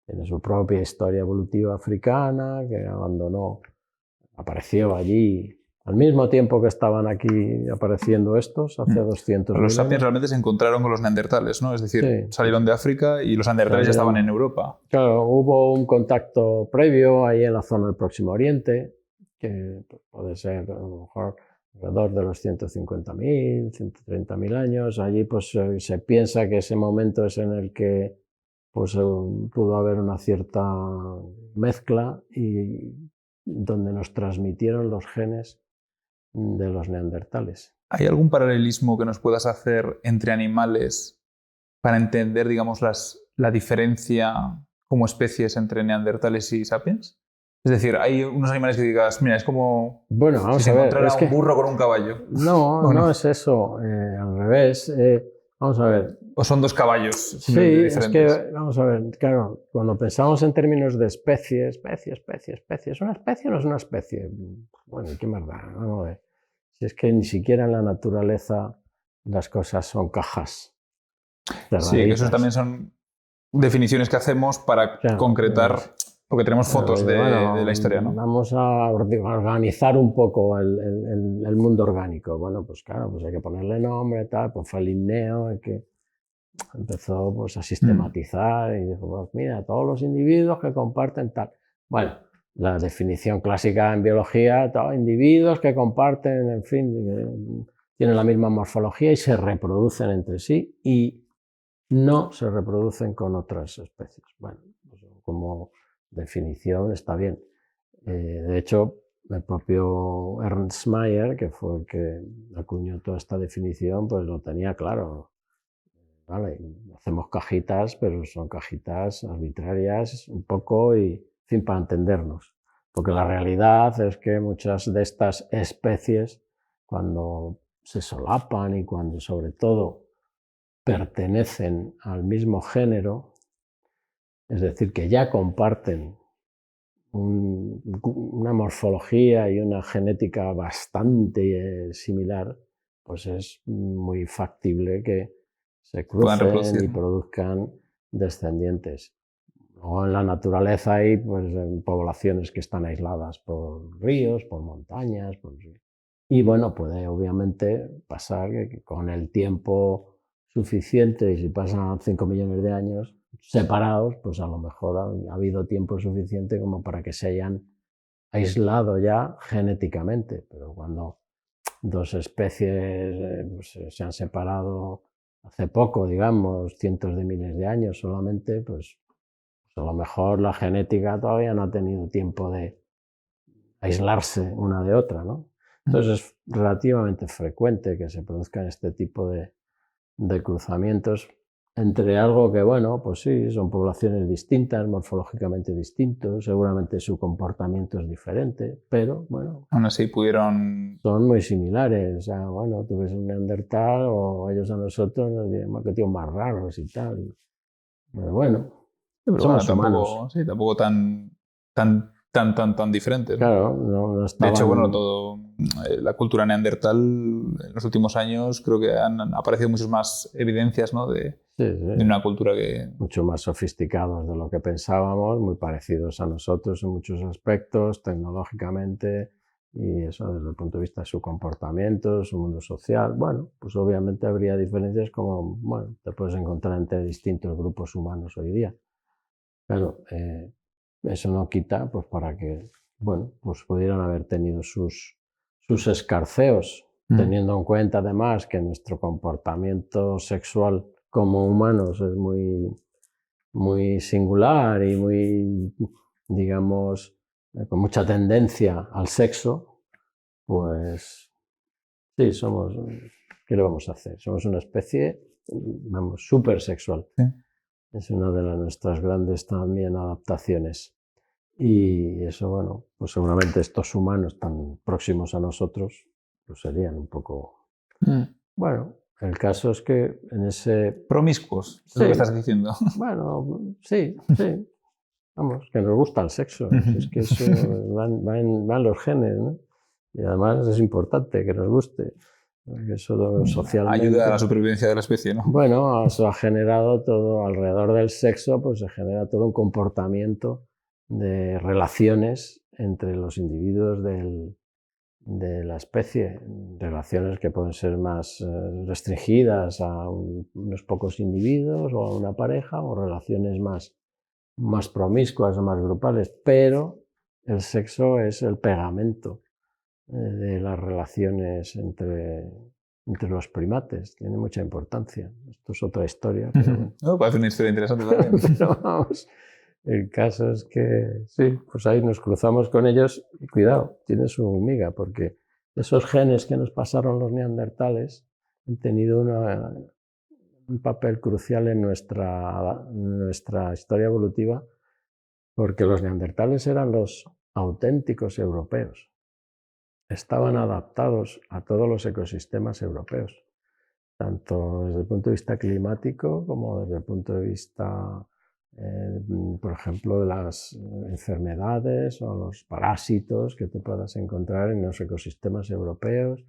tiene su propia historia evolutiva africana, que apareció allí al mismo tiempo que estaban aquí apareciendo estos, hace 200.000 Los sapiens años. realmente se encontraron con los neandertales, ¿no? Es decir, Sí, salieron de África y los neandertales ya estaban en Europa. Claro, hubo un contacto previo ahí en la zona del Próximo Oriente, que puede ser a lo mejor alrededor de los 150.000, 130.000 años. Allí pues se piensa que ese momento es en el que pues, pudo haber una cierta mezcla y donde nos transmitieron los genes de los neandertales. ¿Hay algún paralelismo que nos puedas hacer entre animales para entender, digamos, la diferencia como especies entre neandertales y sapiens? Es decir, hay unos animales que digas, mira, es como si se encontrara un burro con un caballo. No es eso, al revés. Vamos a ver. ¿O son dos caballos Sí, diferentes? es que, vamos a ver, claro, cuando pensamos en términos de especie, ¿es una especie o no es una especie? Bueno, ¿qué más da? Vamos a ver. Si es que ni siquiera en la naturaleza las cosas son cajas cerraditas. Sí, que esos también son definiciones que hacemos para concretar, porque tenemos fotos de la historia, ¿no? Vamos a organizar un poco el mundo orgánico. Bueno, pues claro, pues hay que ponerle nombre, tal, pues fue Linneo el que empezó pues, a sistematizar y dijo, pues mira, todos los individuos que comparten tal. Bueno, la definición clásica en biología, todos individuos que comparten, en fin, tienen la misma morfología y se reproducen entre sí y no se reproducen con otras especies. Bueno, pues como definición está bien. De hecho, el propio Ernst Mayr, que fue el que acuñó toda esta definición, pues lo tenía claro. Vale, hacemos cajitas, pero son cajitas arbitrarias un poco y, en fin, para entendernos. Porque la realidad es que muchas de estas especies, cuando se solapan y cuando sobre todo pertenecen al mismo género, es decir, que ya comparten una morfología y una genética bastante similar, pues es muy factible que se crucen y produzcan descendientes. Luego en la naturaleza hay pues, poblaciones que están aisladas por ríos, por montañas, y bueno, puede obviamente pasar que con el tiempo suficiente, y si pasan 5 millones de años separados, pues a lo mejor ha habido tiempo suficiente como para que se hayan aislado ya genéticamente, pero cuando dos especies pues, se han separado hace poco, digamos, cientos de miles de años solamente, pues a lo mejor la genética todavía no ha tenido tiempo de aislarse una de otra, ¿no? Entonces es relativamente frecuente que se produzcan este tipo de cruzamientos entre algo que, bueno, pues sí, son poblaciones distintas, morfológicamente distintos, seguramente su comportamiento es diferente, pero, bueno... Aún así pudieron... Son muy similares, o sea, bueno, tú ves un neandertal o ellos a nosotros nos dirán que tíos más raros y tal, pero bueno, somos humanos. Tampoco tan diferentes, ¿no? Claro, no estaban... De hecho, bueno, la cultura neandertal en los últimos años creo que han aparecido muchas más evidencias, ¿no? de Sí, sí. De una cultura que... Mucho más sofisticados de lo que pensábamos, muy parecidos a nosotros en muchos aspectos, tecnológicamente, y eso desde el punto de vista de su comportamiento, su mundo social. Bueno, pues obviamente habría diferencias como, bueno, te puedes encontrar entre distintos grupos humanos hoy día. Claro, eso no quita pues para que, bueno, pues pudieran haber tenido sus escarceos, teniendo en cuenta además que nuestro comportamiento sexual como humanos es muy singular y muy, digamos, con mucha tendencia al sexo, pues sí, somos, ¿qué le vamos a hacer? Somos una especie, vamos, súper sexual. Sí. Es una de nuestras grandes también adaptaciones. Y eso, bueno, pues seguramente estos humanos tan próximos a nosotros, pues serían un poco... Bueno, el caso es que en ese... Promiscuos, es Sí, lo que estás diciendo. bueno, sí, sí. Vamos, que nos gusta el sexo. Es que eso van los genes, ¿no? Y además es importante que nos guste. Porque eso socialmente... Ayuda a la supervivencia de la especie, ¿no? Bueno, eso ha generado todo, alrededor del sexo, pues se genera todo un comportamiento de relaciones entre los individuos de la especie, relaciones que pueden ser más restringidas a unos pocos individuos o a una pareja, o relaciones más promiscuas o más grupales, pero el sexo es el pegamento de las relaciones entre los primates, tiene mucha importancia. Esto es otra historia, pero bueno. No, parece una historia interesante también. Pero vamos, el caso es que sí, pues ahí nos cruzamos con ellos y cuidado, tiene su miga, porque esos genes que nos pasaron los neandertales han tenido un papel crucial en nuestra historia evolutiva, porque los neandertales eran los auténticos europeos. Estaban adaptados a todos los ecosistemas europeos, tanto desde el punto de vista climático como desde el punto de vista, por ejemplo, de las enfermedades o los parásitos que te puedas encontrar en los ecosistemas europeos,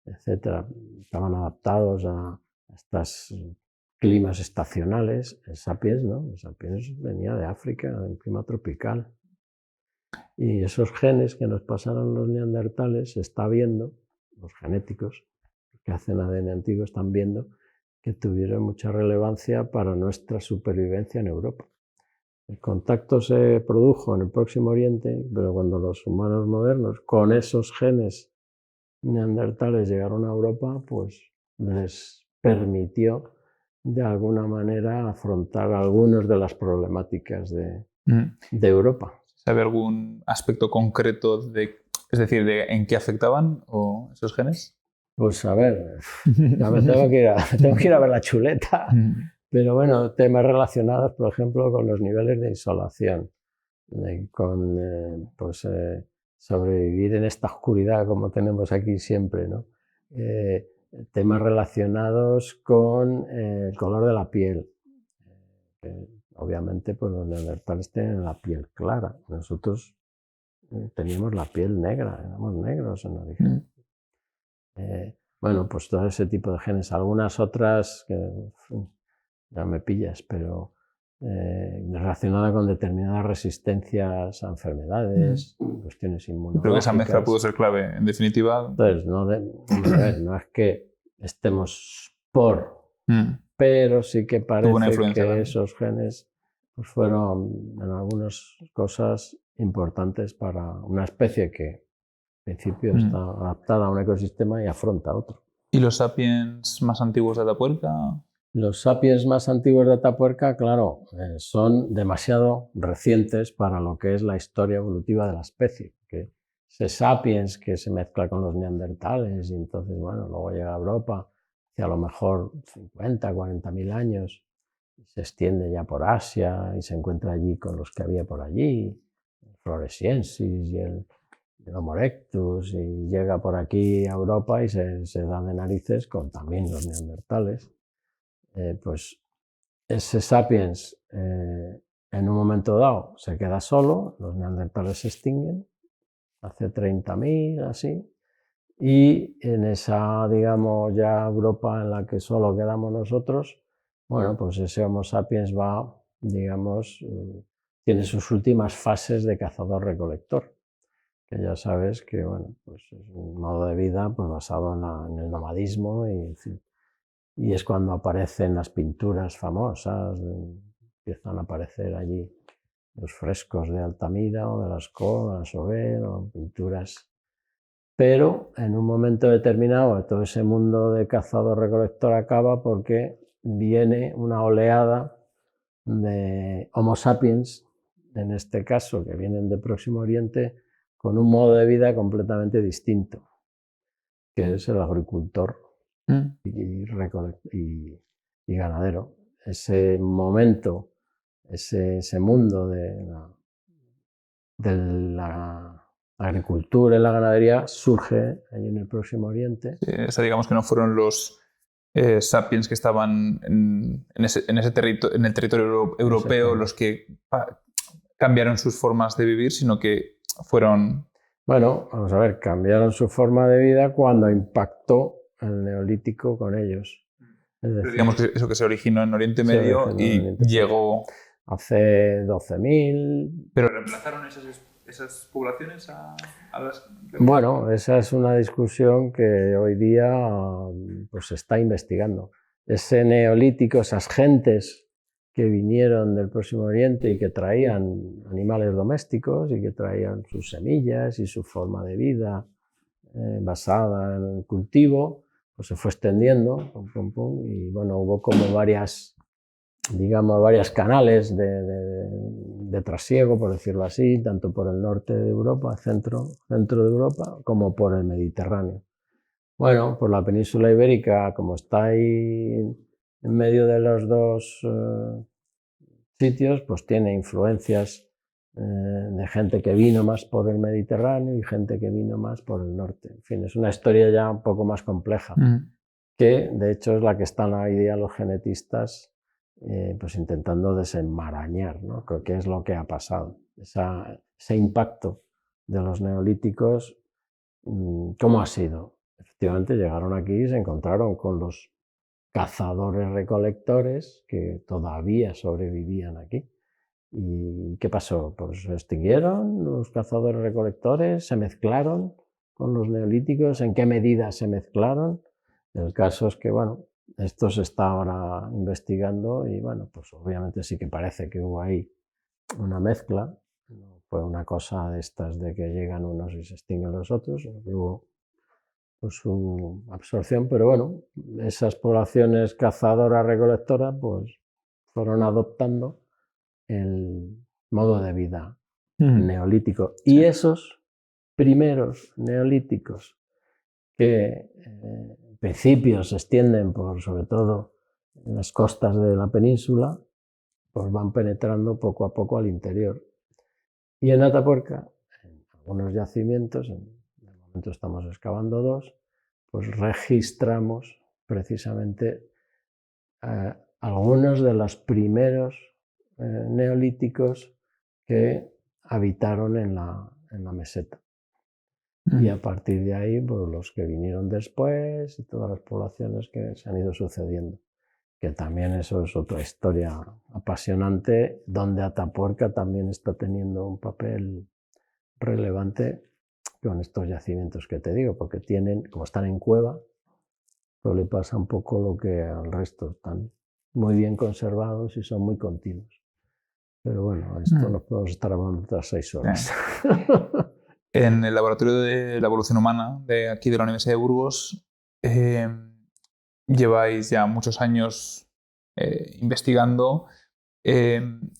etc. Estaban adaptados a estos climas estacionales. El sapiens, ¿no? El sapiens venía de África, de un clima tropical. Y esos genes que nos pasaron los neandertales, se está viendo, los genéticos que hacen ADN antiguo están viendo que tuvieron mucha relevancia para nuestra supervivencia en Europa. El contacto se produjo en el Próximo Oriente, pero cuando los humanos modernos con esos genes neandertales llegaron a Europa, pues les permitió de alguna manera afrontar algunas de las problemáticas de Europa. ¿Sabe algún aspecto concreto es decir, de en qué afectaban esos genes? Pues a ver, ya me tengo que ir a ver la chuleta. Pero bueno, temas relacionados, por ejemplo, con los niveles de insolación, con sobrevivir en esta oscuridad como tenemos aquí siempre, ¿no? Temas relacionados con el color de la piel. Obviamente, pues los neandertales tienen la piel clara. Nosotros teníamos la piel negra, éramos negros en origen. Bueno, pues todo ese tipo de genes. Algunas otras que ya me pillas, pero relacionada con determinadas resistencias a enfermedades, cuestiones inmunológicas. Creo que esa mezcla pudo ser clave, en definitiva. Entonces, no es que estemos pero sí que parece que esos genes pues, fueron en algunas cosas importantes para una especie que en principio está adaptada a un ecosistema y afronta otro. ¿Y los sapiens más antiguos de Atapuerca? Los sapiens más antiguos de Atapuerca, claro, son demasiado recientes para lo que es la historia evolutiva de la especie. Que ese sapiens que se mezcla con los neandertales y entonces, bueno, luego llega a Europa, hace a lo mejor 50, 40.000 años, y se extiende ya por Asia y se encuentra allí con los que había por allí, el Floresiensis y el Homo erectus, y llega por aquí a Europa y se da de narices con también los neandertales. Pues ese sapiens en un momento dado se queda solo, los neandertales se extinguen, hace 30.000 así, y en esa, digamos, ya Europa en la que solo quedamos nosotros, Bueno, pues ese Homo sapiens va, digamos, tiene sus últimas fases de cazador-recolector, que ya sabes que, bueno, pues es un modo de vida pues, basado en el nomadismo y, en fin, y es cuando aparecen las pinturas famosas, empiezan a aparecer allí los frescos de Altamira o de Lascaux, de la Chauvet, o pinturas. Pero en un momento determinado todo ese mundo de cazador-recolector acaba porque viene una oleada de Homo sapiens, en este caso, que vienen de Próximo Oriente, con un modo de vida completamente distinto, que es el agricultor y ganadero. Ese momento, ese mundo de la agricultura y la ganadería surge ahí en el Próximo Oriente. Digamos que no fueron los sapiens que estaban en el territorio europeo los que cambiaron sus formas de vivir, sino que fueron... Bueno, vamos a ver, cambiaron su forma de vida cuando impactó el Neolítico con ellos. Es decir, digamos que eso que se originó en Oriente Medio y llegó... Hace 12.000... ¿Pero reemplazaron esas poblaciones a las...? Bueno, esa es una discusión que hoy día pues, se está investigando. Ese Neolítico, esas gentes que vinieron del Próximo Oriente y que traían animales domésticos y que traían sus semillas y su forma de vida basada en el cultivo, pues se fue extendiendo, y bueno, hubo como varias canales de trasiego, por decirlo así, tanto por el norte de Europa, centro de Europa, como por el Mediterráneo. Bueno, pues la península ibérica, como está ahí en medio de los dos sitios, pues tiene influencias de gente que vino más por el Mediterráneo y gente que vino más por el norte. En fin, es una historia ya un poco más compleja, que de hecho es la que están hoy día los genetistas pues intentando desenmarañar, ¿no? ¿Qué es lo que ha pasado? Ese impacto de los neolíticos, ¿cómo ha sido? Efectivamente llegaron aquí y se encontraron con los cazadores-recolectores que todavía sobrevivían aquí. ¿Y qué pasó? Pues se extinguieron los cazadores-recolectores, se mezclaron con los neolíticos. ¿En qué medida se mezclaron? El caso es que, bueno, esto se está ahora investigando y, bueno, pues obviamente sí que parece que hubo ahí una mezcla. No fue una cosa de estas de que llegan unos y se extinguen los otros, hubo pues, su absorción, pero bueno, esas poblaciones cazadoras recolectoras pues fueron adoptando el modo de vida neolítico. Y esos primeros neolíticos que en principio se extienden por sobre todo en las costas de la península, pues van penetrando poco a poco al interior. Y en Atapuerca, en algunos yacimientos, de momento estamos excavando 2, pues registramos precisamente algunos de los primeros neolíticos que habitaron en la meseta. Y a partir de ahí, pues los que vinieron después y todas las poblaciones que se han ido sucediendo. Que también eso es otra historia apasionante, donde Atapuerca también está teniendo un papel relevante con estos yacimientos que te digo, porque tienen, como están en cueva, pues le pasa un poco lo que al resto, están muy bien conservados y son muy continuos. Pero bueno, esto nos podemos estar hablando otras 6 horas. En el Laboratorio de la Evolución Humana de aquí de la Universidad de Burgos lleváis ya muchos años investigando,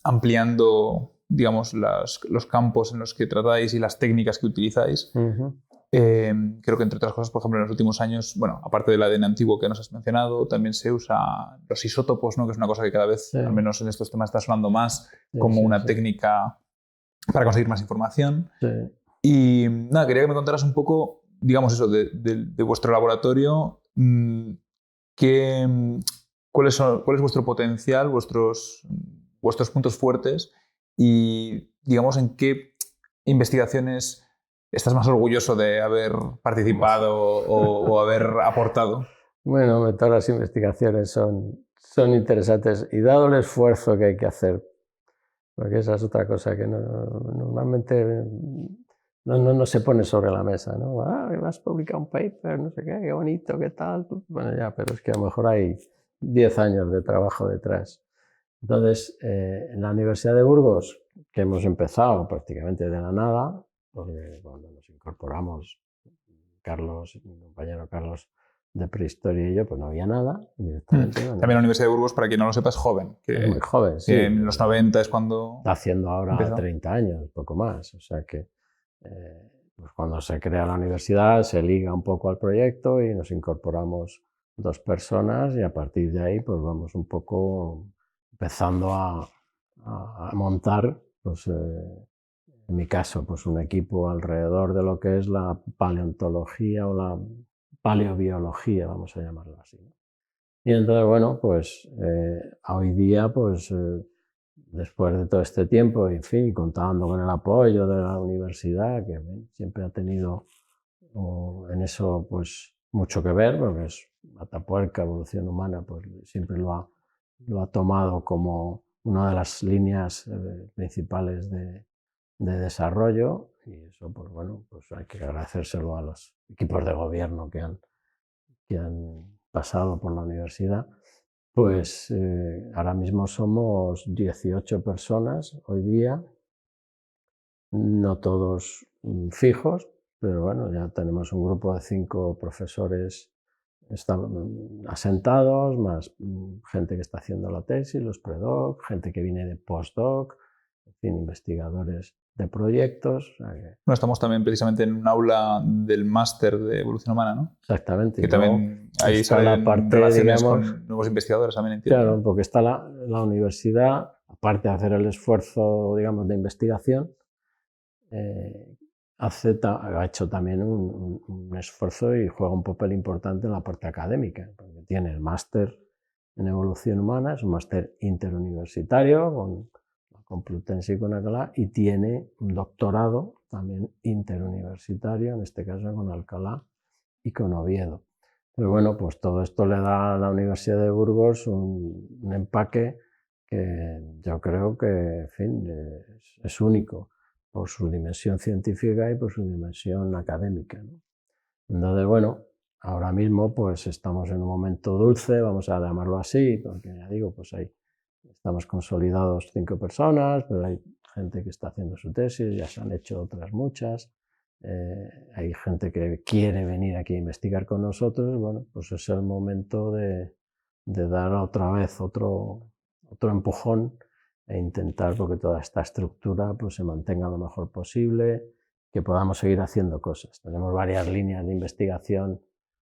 ampliando, digamos, los campos en los que tratáis y las técnicas que utilizáis. Creo que entre otras cosas, por ejemplo, en los últimos años, bueno, aparte del ADN antiguo que nos has mencionado, también se usa los isótopos, ¿no? Que es una cosa que cada vez, al menos en estos temas, está sonando más como una técnica para conseguir más información. Y nada, quería que me contaras un poco, digamos eso, de vuestro laboratorio, cuál es vuestro potencial, vuestros puntos fuertes y, digamos, en qué investigaciones estás más orgulloso de haber participado o haber aportado. Bueno, todas las investigaciones son son interesantes y dado el esfuerzo que hay que hacer, porque esa es otra cosa que normalmente no se pone sobre la mesa, ¿no? Vas a publicar un paper, no sé qué bonito, qué tal. Bueno, ya, pero es que a lo mejor hay 10 años de trabajo detrás. Entonces, en la Universidad de Burgos, que hemos empezado prácticamente de la nada, porque cuando nos incorporamos, Carlos, mi compañero Carlos de Prehistoria y yo, pues no había nada directamente. También la Universidad de Burgos, para quien no lo sepa, es joven. Es muy joven, sí. En los 90 es cuando... Está haciendo ahora empezó. 30 años, poco más. O sea que pues cuando se crea la universidad se liga un poco al proyecto y nos incorporamos 2 personas y a partir de ahí pues vamos un poco empezando a montar, pues, en mi caso, pues un equipo alrededor de lo que es la paleontología o la paleobiología, vamos a llamarlo así, ¿no? Y entonces, bueno, pues hoy día, pues después de todo este tiempo, en fin, contando con el apoyo de la universidad, que siempre ha tenido en eso pues mucho que ver, porque es Atapuerca, evolución humana, pues siempre lo ha tomado como una de las líneas principales de desarrollo, y eso, pues bueno, pues hay que agradecérselo a los equipos de gobierno que han pasado por la universidad. Pues ahora mismo somos 18 personas hoy día, no todos fijos, pero bueno, ya tenemos un grupo de 5 profesores asentados, más gente que está haciendo la tesis, los predoc, gente que viene de postdoc, en fin, investigadores de proyectos. O sea que... Bueno, estamos también precisamente en un aula del máster de evolución humana, ¿no? Exactamente. Que también ahí salen relaciones, digamos, con nuevos investigadores también, entiendo. Claro, porque está la universidad, aparte de hacer el esfuerzo, digamos, de investigación, ha hecho también un esfuerzo y juega un papel importante en la parte académica, porque tiene el máster en evolución humana, es un máster interuniversitario con la Complutense y con Alcalá, y tiene un doctorado también interuniversitario, en este caso con Alcalá y con Oviedo. Pero bueno, pues todo esto le da a la Universidad de Burgos un empaque que yo creo que, en fin, es único por su dimensión científica y por su dimensión académica, ¿no? Entonces, bueno, ahora mismo pues estamos en un momento dulce, vamos a llamarlo así, porque ya digo, pues ahí estamos consolidados 5 personas, pero hay gente que está haciendo su tesis, ya se han hecho otras muchas, hay gente que quiere venir aquí a investigar con nosotros. Bueno, pues es el momento de dar otra vez otro empujón e intentar porque toda esta estructura pues, se mantenga lo mejor posible, que podamos seguir haciendo cosas. Tenemos varias líneas de investigación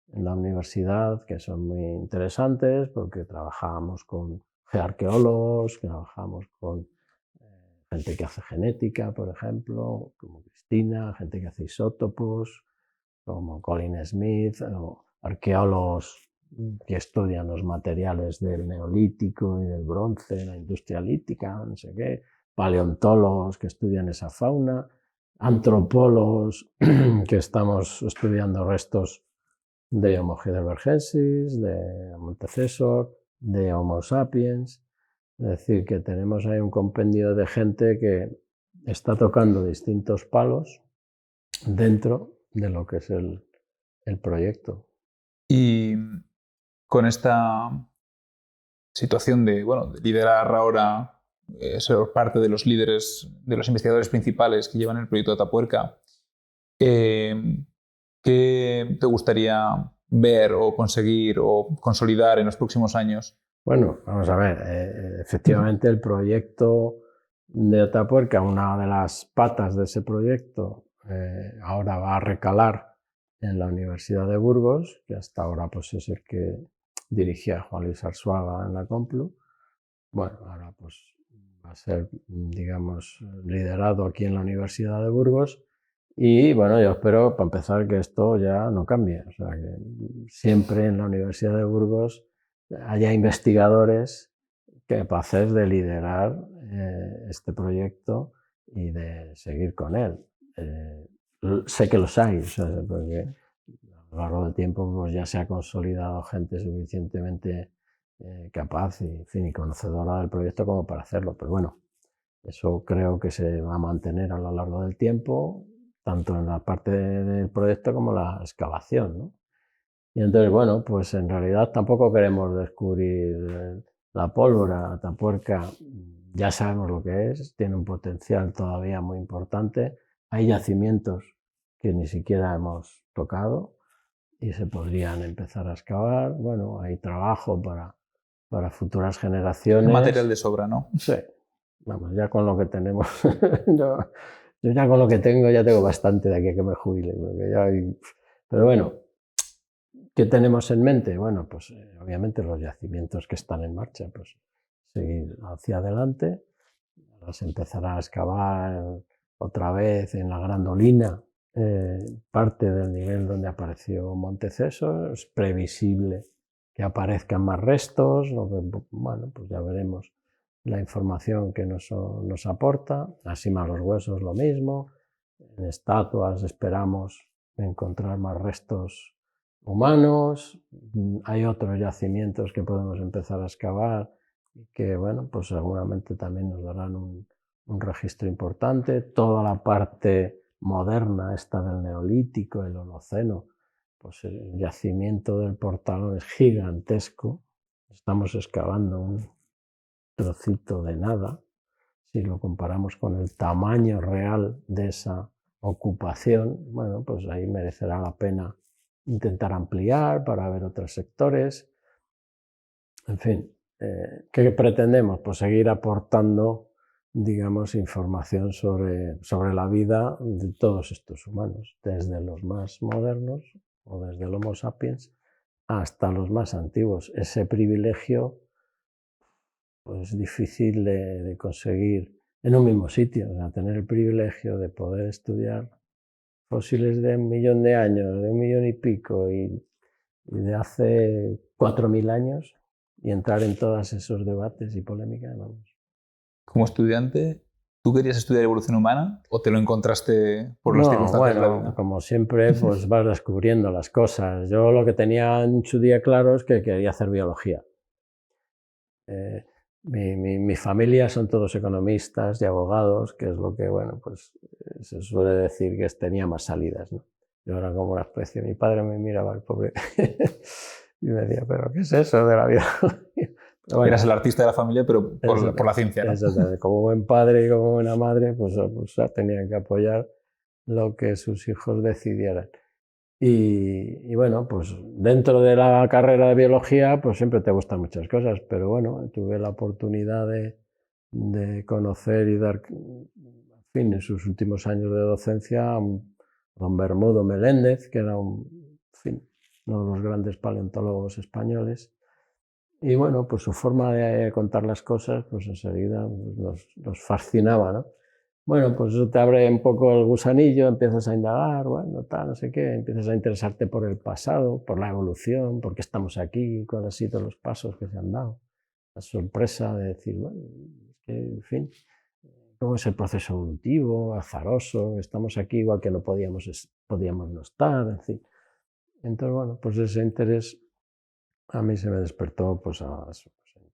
en la universidad que son muy interesantes porque trabajamos con geoarqueólogos, trabajamos con gente que hace genética, por ejemplo, como Cristina, gente que hace isótopos, como Colin Smith, o arqueólogos que estudian los materiales del neolítico y del bronce, la industria lítica, no sé qué, paleontólogos que estudian esa fauna, antropólogos que estamos estudiando restos de Homo heidelbergensis, de Montecesor, de Homo sapiens. Es decir, que tenemos ahí un compendio de gente que está tocando distintos palos dentro de lo que es el proyecto. Y con esta situación de, bueno, de liderar ahora, ser parte de los líderes, de los investigadores principales que llevan el proyecto de Atapuerca, ¿qué te gustaría ver o conseguir o consolidar en los próximos años? Bueno, vamos a ver, efectivamente el proyecto de Atapuerca, una de las patas de ese proyecto, ahora va a recalar en la Universidad de Burgos, que hasta ahora pues, es el que dirigía Juan Luis Arzuaga en la Complu. Bueno, ahora pues va a ser, digamos, liderado aquí en la Universidad de Burgos. Y bueno, yo espero, para empezar, que esto ya no cambie. O sea, que siempre en la Universidad de Burgos haya investigadores capaces de liderar este proyecto y de seguir con él. Sé que los hay, o sea, porque a lo largo del tiempo pues ya se ha consolidado gente suficientemente capaz y, en fin, y conocedora del proyecto como para hacerlo. Pero bueno, eso creo que se va a mantener a lo largo del tiempo, tanto en la parte del proyecto como la excavación, ¿no? Y entonces, bueno, pues en realidad tampoco queremos descubrir la pólvora. Atapuerca ya sabemos lo que es, tiene un potencial todavía muy importante. Hay yacimientos que ni siquiera hemos tocado y se podrían empezar a excavar. Bueno, hay trabajo para futuras generaciones. Material de sobra, ¿no? Sí, vamos, ya con lo que tenemos, yo ya con lo que tengo ya tengo bastante de aquí a que me jubile. Porque ya hay... Pero bueno, ¿qué tenemos en mente? Bueno, pues obviamente los yacimientos que están en marcha, pues seguir hacia adelante. Ahora se empezará a excavar otra vez en la Grandolina, parte del nivel donde apareció Monteceso. Es previsible que aparezcan más restos, bueno, pues ya veremos la información que nos aporta. Así más los huesos lo mismo. En estatuas esperamos encontrar más restos humanos. Hay otros yacimientos que podemos empezar a excavar y que, bueno, pues seguramente también nos darán un registro importante. Toda la parte moderna, esta del Neolítico, el Holoceno, pues el yacimiento del Portalón es gigantesco. Estamos excavando un trocito de nada si lo comparamos con el tamaño real de esa ocupación. Bueno, pues ahí merecerá la pena intentar ampliar para ver otros sectores. En fin, ¿qué pretendemos? Pues seguir aportando, digamos, información sobre la vida de todos estos humanos, desde los más modernos o desde el Homo sapiens hasta los más antiguos. Ese privilegio pues difícil de conseguir en un mismo sitio, o sea, tener el privilegio de poder estudiar fósiles de 1 millón de años, de 1 millón y pico y de hace 4.000 años y entrar en todos esos debates y polémicas, vamos. Como estudiante, ¿tú querías estudiar evolución humana o te lo encontraste por las circunstancias de la vida? Como siempre, pues vas descubriendo las cosas. Yo lo que tenía en su día claro es que quería hacer biología. Mi familia son todos economistas y abogados, que es lo que, bueno, pues se suele decir que tenía más salidas, ¿no? Yo era como una especie, mi padre me miraba, el pobre, y me decía, ¿pero qué es eso de la vida? Bueno, eras el artista de la familia, pero por la ciencia, ¿no? Exactamente. Como buen padre y como buena madre, pues tenían que apoyar lo que sus hijos decidieran. Y bueno, pues dentro de la carrera de biología, pues siempre te gustan muchas cosas, pero bueno, tuve la oportunidad de conocer y dar, en fin, en sus últimos años de docencia, a don Bermudo Meléndez, que era uno de los grandes paleontólogos españoles. Y bueno, pues su forma de contar las cosas, pues enseguida nos fascinaba, ¿no? Bueno, pues eso te abre un poco el gusanillo, empiezas a indagar, bueno, tal, no sé qué, empiezas a interesarte por el pasado, por la evolución, por qué estamos aquí, cuáles han sido los pasos que se han dado. La sorpresa de decir, bueno, que, en fin, cómo es el proceso evolutivo, azaroso, estamos aquí igual que no podíamos no estar, en fin. Entonces, bueno, pues ese interés a mí se me despertó pues en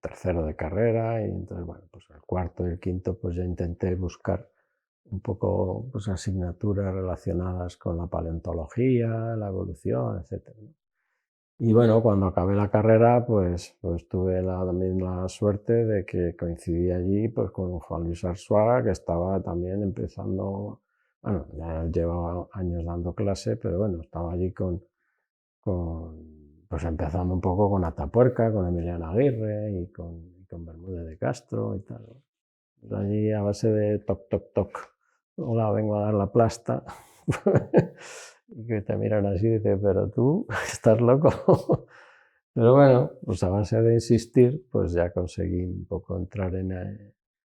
tercero de carrera y entonces, bueno, pues el cuarto y el quinto pues ya intenté buscar un poco pues asignaturas relacionadas con la paleontología, la evolución, etc. Y bueno, cuando acabé la carrera pues tuve también la suerte de que coincidí allí pues con Juan Luis Arzuaga, que estaba también empezando, bueno, ya llevaba años dando clase, pero bueno, estaba allí pues empezando un poco con Atapuerca, con Emiliano Aguirre y con Bermúdez de Castro y tal. Pues allí a base de toc, toc, toc, hola, vengo a dar la plasta, y que te miran así y dicen, pero tú estás loco. Pero bueno, pues a base de insistir, pues ya conseguí un poco entrar en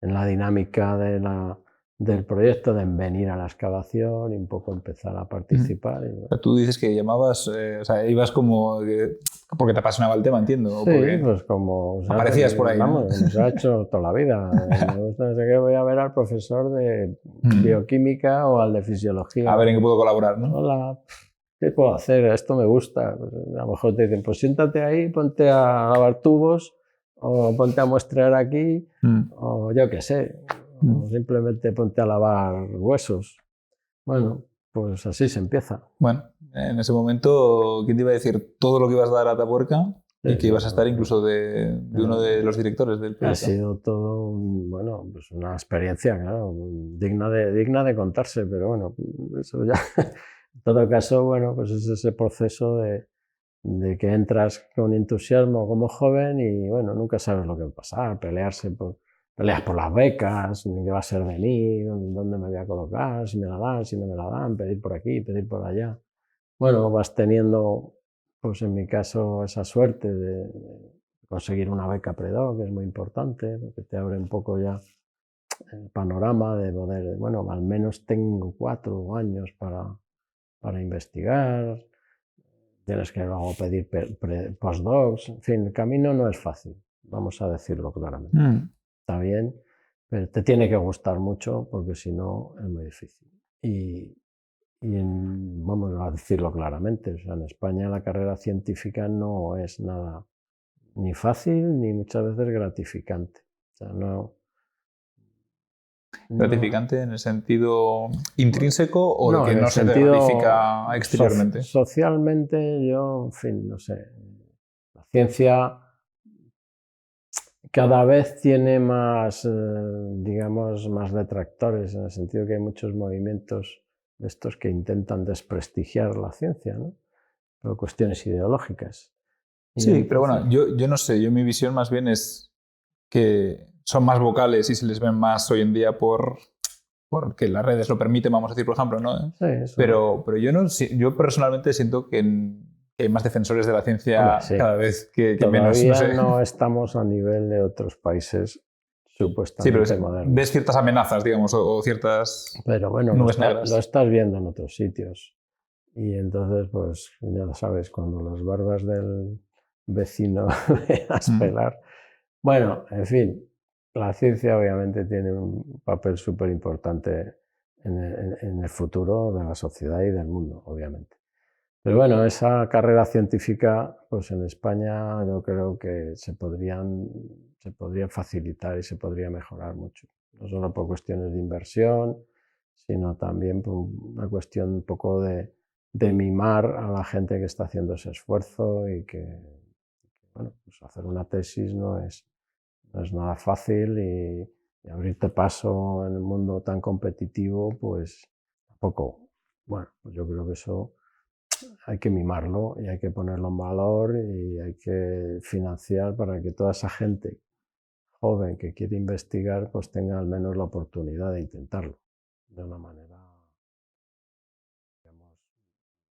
la dinámica del proyecto, de venir a la excavación y un poco empezar a participar. O sea, tú dices que llamabas, o sea, ibas como porque te apasionaba el tema, entiendo. Sí, pues como... O sea, aparecías por ahí, vamos, ¿no? como se ha hecho toda la vida. Me gusta, no sé qué, voy a ver al profesor de bioquímica o al de fisiología. A ver en qué puedo colaborar, ¿no? Hola, ¿qué puedo hacer? Esto me gusta. Pues a lo mejor te dicen, pues siéntate ahí, ponte a lavar tubos, o ponte a muestrear aquí, o yo qué sé, o simplemente ponte a lavar huesos. Bueno, pues así se empieza. Bueno, en ese momento, ¿quién te iba a decir todo lo que ibas a dar a Atapuerca y que ibas a estar incluso de uno de los directores del Ha proyecto? sido todo, bueno, pues una experiencia, claro, digna de contarse, pero bueno, eso ya, en todo caso, bueno, pues es ese proceso de que entras con entusiasmo como joven y, bueno, nunca sabes lo que va a pasar, peleas por las becas, ni qué va a ser de mí, dónde me voy a colocar, si me la dan, si no me la dan, pedir por aquí, pedir por allá. Bueno, vas teniendo, pues en mi caso, esa suerte de conseguir una beca predoc, que es muy importante, porque te abre un poco ya el panorama de poder, bueno, al menos tengo 4 años para investigar, tienes que luego pedir postdocs, en fin, el camino no es fácil, vamos a decirlo claramente. Está bien, pero te tiene que gustar mucho, porque si no es muy difícil. Vamos a decirlo claramente, o sea, en España la carrera científica no es nada ni fácil ni muchas veces gratificante. O sea, no, ¿Gratificante en el sentido intrínseco o de no, que en el no se te sentido gratifica exteriormente? socialmente, yo, en fin, no sé, la ciencia cada vez tiene más, digamos, más detractores, en el sentido que hay muchos movimientos de estos que intentan desprestigiar la ciencia, ¿no? Por cuestiones ideológicas. Y Sí, pero entonces, bueno, yo no sé, mi visión más bien es que son más vocales y se les ven más hoy en día porque las redes lo permiten, vamos a decir, por ejemplo, ¿no? sí, eso. Pero yo personalmente siento que hay más defensores de la ciencia Hombre, sí. cada vez que menos, Todavía no sé. no estamos a nivel de otros países Sí, pero supuestamente modernos. ves ciertas amenazas, digamos, o ciertas Pero bueno, nubes lo negras. estás viendo en otros sitios. Y entonces, pues ya lo sabes, cuando las barbas del vecino veas pelar. Bueno, en fin, la ciencia obviamente tiene un papel súper importante en el futuro de la sociedad y del mundo, obviamente. Pero bueno, esa carrera científica, pues en España yo creo que se podría facilitar y se podría mejorar mucho. No solo por cuestiones de inversión, sino también por una cuestión un poco de mimar a la gente que está haciendo ese esfuerzo y que, bueno, pues hacer una tesis no es nada fácil y abrirte paso en el mundo tan competitivo, pues tampoco. Bueno, pues yo creo que eso hay que mimarlo y hay que ponerlo en valor y hay que financiar para que toda esa gente joven que quiere investigar pues tenga al menos la oportunidad de intentarlo de una manera, digamos,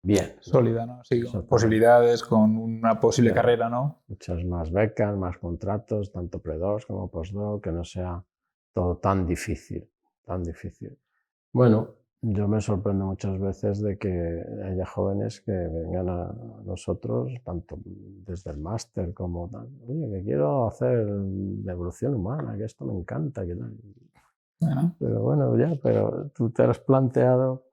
bien, ¿no? Sólida, ¿no? Sí, con Exactamente. posibilidades, con una posible Ya, carrera, ¿no? muchas más becas, más contratos, tanto pre-doc como post-doc, que no sea todo tan difícil, tan difícil. Bueno, yo me sorprendo muchas veces de que haya jóvenes que vengan a nosotros, tanto desde el máster como tal, oye, que quiero hacer de evolución humana, que esto me encanta, que tal. Bueno, Pero bueno, ya, pero tú te has planteado,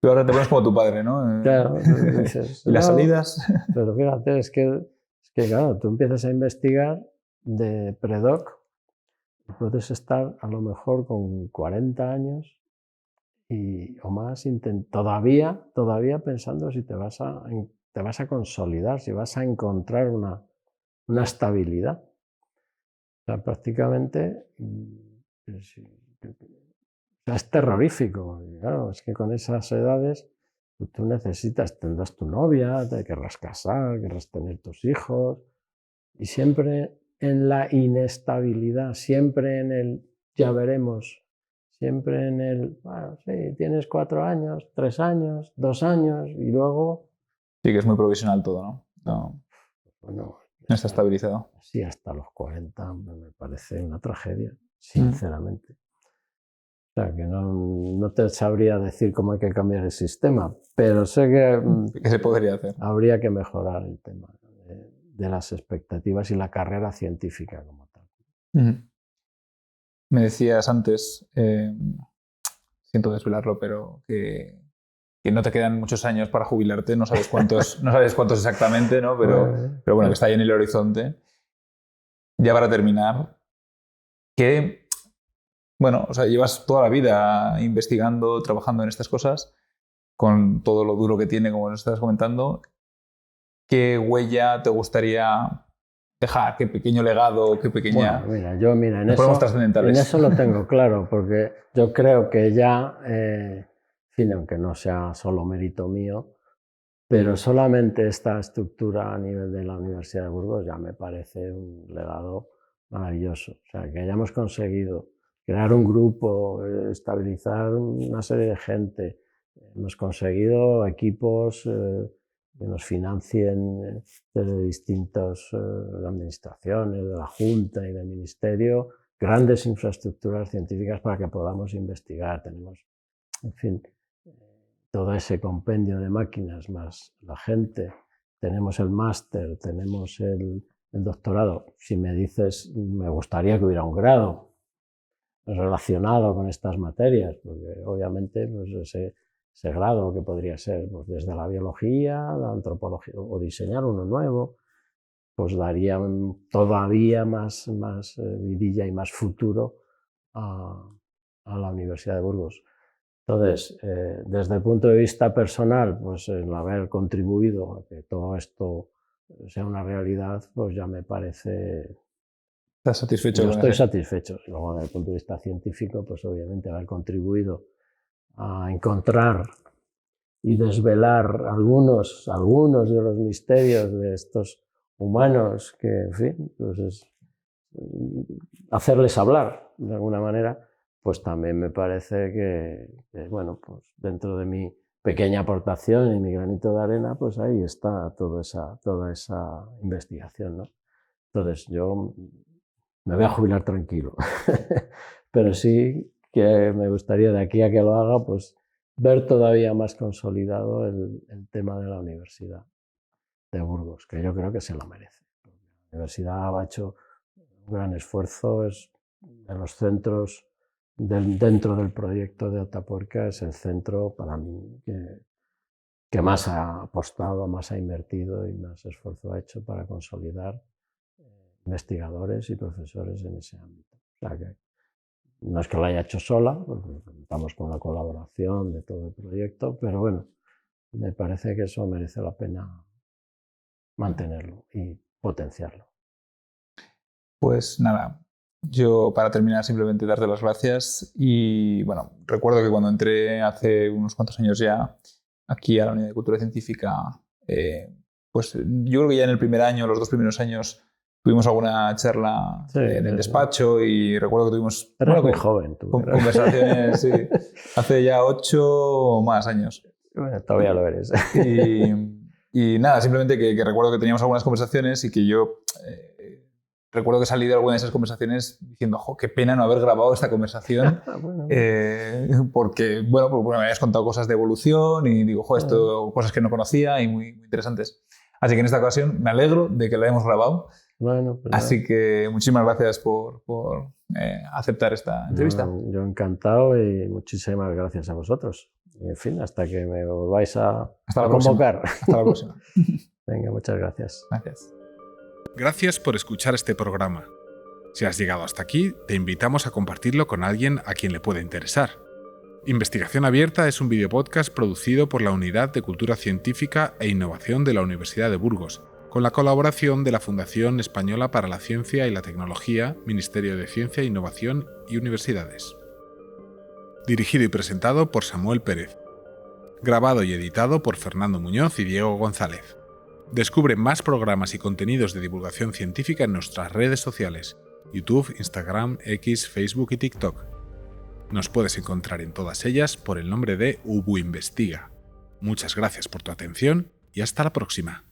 tú ahora te pones como tu padre, ¿no? claro, dices, ¿Y las no, salidas? pero fíjate, es que claro, tú empiezas a investigar de predoc, puedes estar a lo mejor con 40 años o más, todavía pensando si te vas a consolidar, si vas a encontrar una estabilidad. O sea, prácticamente es terrorífico. Y claro, es que con esas edades tú tendrás tu novia, te querrás casar, querrás tener tus hijos, y siempre en la inestabilidad, siempre en el ya veremos, siempre en el, bueno, sí, tienes 4 años, 3 años, 2 años, y luego, Sí, que es muy provisional todo, ¿no? No, bueno, no está estabilizado. así hasta los 40 me parece una tragedia, sinceramente. O sea, que no te sabría decir cómo hay que cambiar el sistema, pero sé que ¿Qué se podría hacer? habría que mejorar el tema de las expectativas y la carrera científica como tal. Me decías antes, siento desvelarlo, pero que que no te quedan muchos años para jubilarte, no sabes cuántos, no sabes cuántos exactamente, ¿no? Pero bueno, que está ahí en el horizonte. Ya para terminar, que, bueno, o sea, llevas toda la vida investigando, trabajando en estas cosas, con todo lo duro que tiene, como nos estás comentando. ¿Qué huella te gustaría dejar? ¿Qué pequeño legado? ¿Qué pequeña...? Bueno, mira, en eso lo tengo claro, porque yo creo que ya, en fin, aunque no sea solo mérito mío, pero solamente esta estructura a nivel de la Universidad de Burgos ya me parece un legado maravilloso. O sea, que hayamos conseguido crear un grupo, estabilizar una serie de gente, hemos conseguido equipos que nos financien desde distintas administraciones, de la Junta y del Ministerio, grandes infraestructuras científicas para que podamos investigar. Tenemos, en fin, todo ese compendio de máquinas más la gente, tenemos el máster, tenemos el doctorado. Si me dices, me gustaría que hubiera un grado relacionado con estas materias, porque obviamente pues ese grado que podría ser pues desde la biología, la antropología, o diseñar uno nuevo, pues daría todavía más vidilla y más futuro a la Universidad de Burgos. Entonces, desde el punto de vista personal, pues el haber contribuido a que todo esto sea una realidad, pues ya me parece... ¿Estás satisfecho? Yo estoy satisfecho. Luego, desde el punto de vista científico, pues obviamente haber contribuido a encontrar y desvelar algunos de los misterios de estos humanos que, en fin, pues es hacerles hablar de alguna manera, pues también me parece que, bueno, pues dentro de mi pequeña aportación y mi granito de arena, pues ahí está toda esa investigación, ¿no? Entonces yo me voy a jubilar tranquilo, pero sí que me gustaría de aquí a que lo haga, pues ver todavía más consolidado el tema de la Universidad de Burgos, que yo creo que se lo merece. La universidad ha hecho un gran esfuerzo, es de los centros dentro del proyecto de Atapuerca, es el centro para mí que más ha apostado, más ha invertido y más esfuerzo ha hecho para consolidar investigadores y profesores en ese ámbito. O sea que no es que lo haya hecho sola, porque contamos con la colaboración de todo el proyecto, pero bueno, me parece que eso merece la pena mantenerlo y potenciarlo. Pues nada, yo para terminar simplemente darte las gracias y bueno, recuerdo que cuando entré hace unos cuantos años ya aquí a la Unidad de Cultura Científica, pues yo creo que ya en el primer año, los 2 primeros años, tuvimos alguna charla en el despacho y recuerdo que tuvimos muy joven, conversaciones hace ya 8 o más años. Bueno, todavía lo eres. Y nada, simplemente que recuerdo que teníamos algunas conversaciones y que yo recuerdo que salí de alguna de esas conversaciones diciendo, qué pena no haber grabado esta conversación, bueno. Porque me habías contado cosas de evolución y digo, esto, cosas que no conocía y muy, muy interesantes. Así que en esta ocasión me alegro de que la hayamos grabado. Bueno, pues así que muchísimas gracias por aceptar esta entrevista. Yo encantado y muchísimas gracias a vosotros. Y, en fin, hasta que me volváis a convocar. Hasta la próxima. Venga, muchas gracias. Gracias. Gracias por escuchar este programa. Si has llegado hasta aquí, te invitamos a compartirlo con alguien a quien le pueda interesar. Investigación Abierta es un videopodcast producido por la Unidad de Cultura Científica e Innovación de la Universidad de Burgos, con la colaboración de la Fundación Española para la Ciencia y la Tecnología, Ministerio de Ciencia, Innovación y Universidades. Dirigido y presentado por Samuel Pérez. Grabado y editado por Fernando Muñoz y Diego González. Descubre más programas y contenidos de divulgación científica en nuestras redes sociales: YouTube, Instagram, X, Facebook y TikTok. Nos puedes encontrar en todas ellas por el nombre de UBU Investiga. Muchas gracias por tu atención y hasta la próxima.